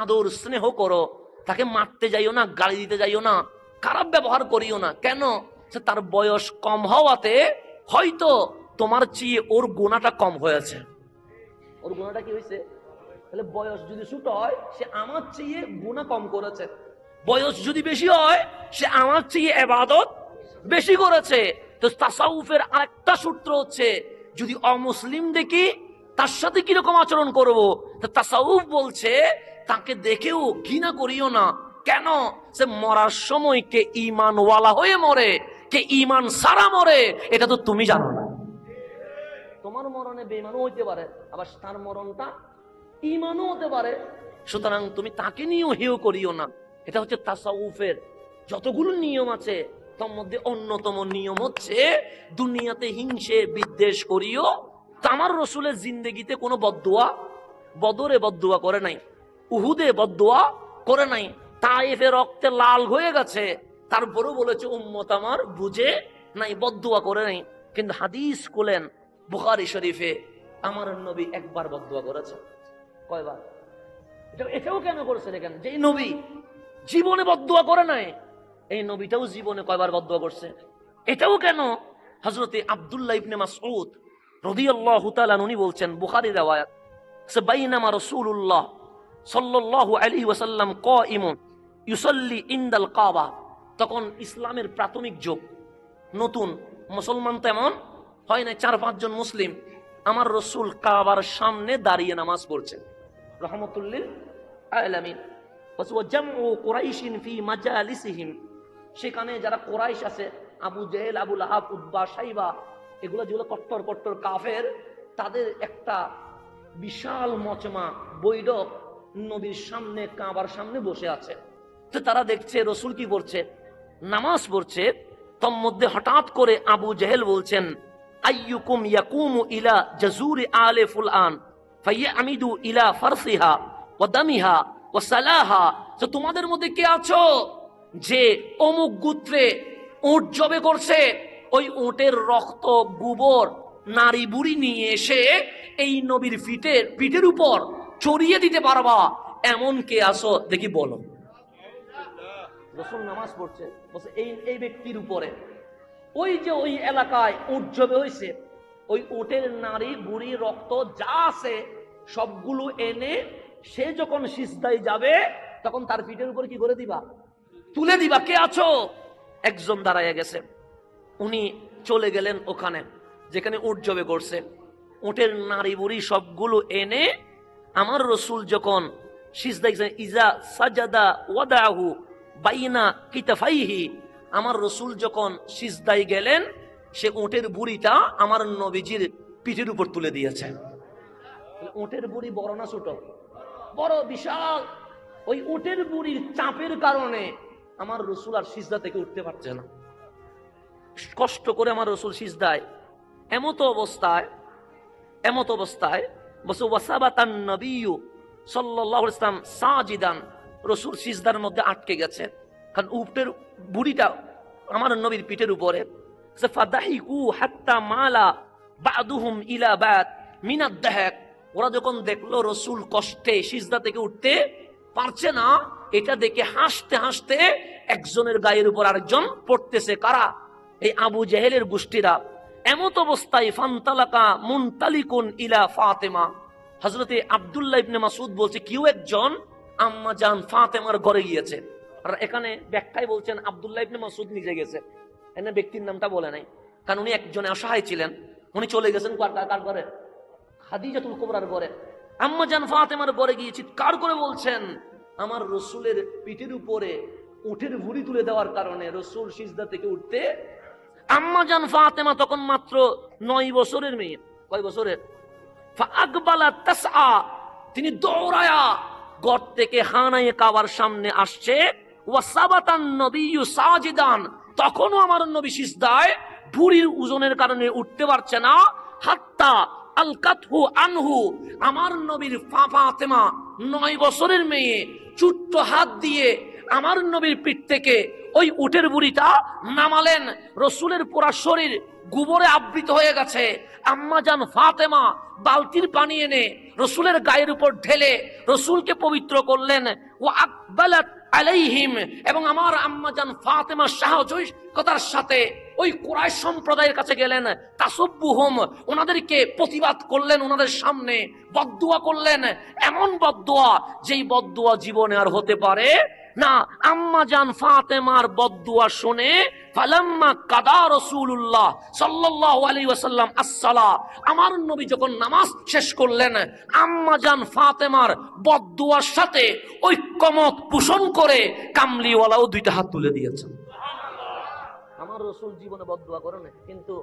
আদর স্নেহ করো, তাকে মারতে যাইও না, গালি দিতে যাইও না, খারাপ ব্যবহার করিও না। কেন? সে তার বয়স কম হওয়াতে হয়তো তোমার চেয়ে ওর গুণাটা কম হয়েছে। ওর গুণাটা কি হয়েছে? তাহলে বয়স যদি ছোট হয় সে আমার চেয়ে গুনাহ কম করেছে, বয়স যদি বেশি হয় সে আমার চেয়ে ইবাদত বেশি করেছে। তো তাসাউফের আরেকটা সূত্র হচ্ছে, যদি অমুসলিম দেখি তার সাথে কিরকম আচরণ করব। তো তাসাউফ বলছে তাকে দেখেও ঘৃণা করিও না। কেন? সে মরার সময় কে ঈমানওয়ালা হয়ে মরে, কে ঈমান সারা মরে, এটা তো তুমি জানো না। তোমার মরণে বেঈমানও হইতে পারে, আবার তার মরণটা ঈমানও হতে পারে। সুতরাং তুমি তাকে নিয়েও হেয় করিও না। এটা হচ্ছে তাসাউফের যতগুলো নিয়ম আছে তার মধ্যে অন্যতম নিয়ম হচ্ছে দুনিয়াতে হিংসে বিদ্বেষ করিও। আমার রসুলের জিন্দেগিতে কোনো বদদুয়া, বদরে বদদুয়া করে নাই, উহুদে বদদুয়া করে নাই, তায়েফে রক্তে লাল হয়ে গেছে, তারপরেও বলেছে উম্মত আমার বুঝে নাই, বদদুয়া করে নাই। কিন্তু হাদিস খুলেন বুখারী শরীফে, আমার নবী একবার বদদুয়া করেছে। কয়বার? এটাও কেন করেছে দেখেন, যে নবী জীবনে বদদুয়া করে নাই, এই নবীটাও জীবনে কয়বার বদদুয়া করছে। এটাও কেন? হযরতে আব্দুল্লাহ ইবনে মাসউদ রাদিয়াল্লাহু তাআলা উনি বলছেন, বুখারী riwayat, বাইনামা রাসূলুল্লাহ সাল্লাল্লাহু আলাইহি ওয়াসাল্লাম কাইমুন ইউসাল্লি ইনদাল কাবা। তখন ইসলামের প্রাথমিক যুগ, নতুন মুসলমান তেমন হয় না, 4-5 জন মুসলিম। আমার রসুল কাবার সামনে দাঁড়িয়ে নামাজ পড়ছেন রাহমাতুল আলামিন। ওয়াজামউ কুরাইশিন ফি মাজালিসিহিম, সেখানে যারা কুরাইশ আছে, আবু জেহেল, আবু লাহাব, উতবা, শাইবা, এগুলো যেগুলো কট্টর কট্টর কাফের, তাদের একটা বিশাল মজমা বৈঠক নবীর সামনে, কাবার সামনে বসে আছে। তো তারা দেখছে রসুল কি করছে, নামাজ পড়ছে। তোর মধ্যে হঠাৎ করে আবু জেহেল বলছেন, আইয়ুকুম ইয়াকুমু ইলা জাজুরি আলে ফুলআন ফায়ামিদু ইলা ফারসিহা ওয়া দামিহা ওয়া সালাহা। তো তোমাদের মধ্যে কে আছো যে অমুক গোত্রে উট জবে করছে, ওই উটের রক্ত, গোবর, নারী বুড়ি নিয়ে এসে এই নবীর পিঠের উপর চড়িয়ে দিতে পারবা, এমন কে আছো দেখি বলো। রাসূল নামাজ পড়ছে, বলছে এই ব্যক্তির উপরে ওই যে ওই এলাকায় উট জবে হয়েছে, ওই উটের নারী বুড়ি রক্ত যা আছে সবগুলো এনে সে যখন সিজদায় যাবে তখন তার পিঠের উপর কি করে দিবা? তুলে দিবা। কে আছো? একজন দাঁড়ায় গেছে, উনি চলে গেলেন ওখানে যেখানে উট জবে করছে, উটের নারী বুড়ি সবগুলো এনে আমার রসুল যখন সিজদায় ইজা সাজাদা ওয়াদাহু বাইনা কিতাফাইহি, আমার রসুল যখন সিজদায় গেলেন, সে উটের বুড়িটা আমার নবীজির পিঠের উপর তুলে দিয়েছে। উটের বুড়ি বড় না ছোট? বড়, বিশাল। ওই উটের বুড়ির চাপের কারণে আমার রসুল আর সিজদা থেকে উঠতে পারছে না। কষ্ট করে আমার রসুল সিজদায়, এমত অবস্থায় বসে ওয়াসাবাতান নবিয়্যু সাল্লাল্লাহু আলাইহি ওয়াসাল্লাম সাজিদান, রসুল সিজদার মধ্যে আটকে গেছে, কারণ উটের বুড়িটা আমার নবীর পিঠের উপরে। ফাদাহিকু হাত্তা মালা বাদুহুম ইলা বাদ মিনাদ দাহাক, ওরা যখন দেখলো রসুল কষ্টে সিজদা থেকে উঠতে পারছে না, এটা দেখে হাসতে হাসতে একজনের গায়ের উপর আরেকজন পড়তেছে। কারা? এই আবু জেহেলের গোষ্ঠীরা। এমত অবস্থায় ফান্তালাকা মুনতালিকুন ইলা ফাতেমা, হযরতে আব্দুল্লাহ ইবনে মাসউদ বলছে কেউ একজন আম্মা জান ফাতেমার ঘরে গিয়েছে। আর এখানে ব্যাখ্যায় বলছেন আব্দুল্লাহ ইবনে মাসউদ নিজে গেছে, এখানে ব্যক্তির নামটা বলে নাই, কারণ উনি একজন অসহায় ছিলেন। উনি চলে গেছেন কার ঘরে? খাদিজাতুল কুবরার ঘরে। আম্মা জান ফাতেমার ঘরে গিয়ে চিৎকার করে বলছেন, আমার রসুলের পিঠের উপরে উটের ভুঁড়ি তুলে দেওয়ার কারণে রসুল সিজদা থেকে উঠতে। আম্মা জান ফাতেমা তখন মাত্র 9 বছরের মেয়ে। কয় বছরের? ফাআকবালা তাসআ, তিনি দৌড়ায়া ঘর থেকে হানায়ে কাবার সামনে আসছে। ওয়াসাবাতান নবিয়্যু সাজিদান, তখনও আমার নবী সিজদায় ভুঁড়ির ওজনের কারণে উঠতে পারছে না। হাত্তা আলকাতহু আনহু, আমার নবীর ফাতেমা 9 বছরের মেয়ে ছোট্ট হাত দিয়ে আমার নবীর পিঠ থেকে ওই উটের বুড়িটা নামালেন। রসুলের পুরা শরীর গোবরে আবৃত হয়ে গেছে। আম্মা জান ফাতেমা বালতির পানি এনে রসুলের গায়ের উপর ঢেলে রসুলকে পবিত্র করলেন। ও আকবালাত আলাইহিম, এবং আমার আম্মা জান ফাতেমা সাহসিকতার সাথে ওই কুরাইশ সম্প্রদায়ের কাছে গেলেন। তাসব্বুহুম, ওনাদেরকে প্রতিবাদ করলেন, ওনাদের সামনে বদদুয়া করলেন, এমন বদদুয়া যেই বদদুয়া জীবনে আর হতে পারে না। আম্মা জান ফাতেমার বদদুয়া শুনে ফালাম্মা কাদা রাসূলুল্লাহ সাল্লাল্লাহু আলাইহি ওয়াসাল্লাম আসসালাহ, আমার নবী যখন নামাজ শেষ করলেন, আম্মা জান ফাতেমার বদদুয়ার সাথে ঐক্যমত পোষণ করে কামলিওয়ালাও 2টা হাত তুলে দিয়েছেন। আমার রসুল জীবনে বদদুয়া করেন, কিন্তু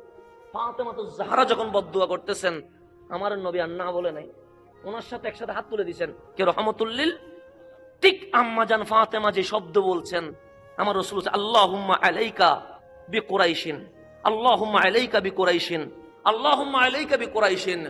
ফাতেমা তো জাহরা যখন বদদুয়া করতেছেন, আমার নবী আর না বলে নাই, ওনার সাথে একসাথে হাত তুলে দিয়েছেন কে? রহমতুল্লিল। ঠিক আম্মা জান ফাতেমা যে শব্দ বলছেন, আমার রসুল আল্লাহুম্মা আলাইকা বিকুরাইশিন, আল্লাহুম্মা আলাইকা বিকুরাইশিন, আল্লাহুম্মা আলাইকা বিকুরাইশিন।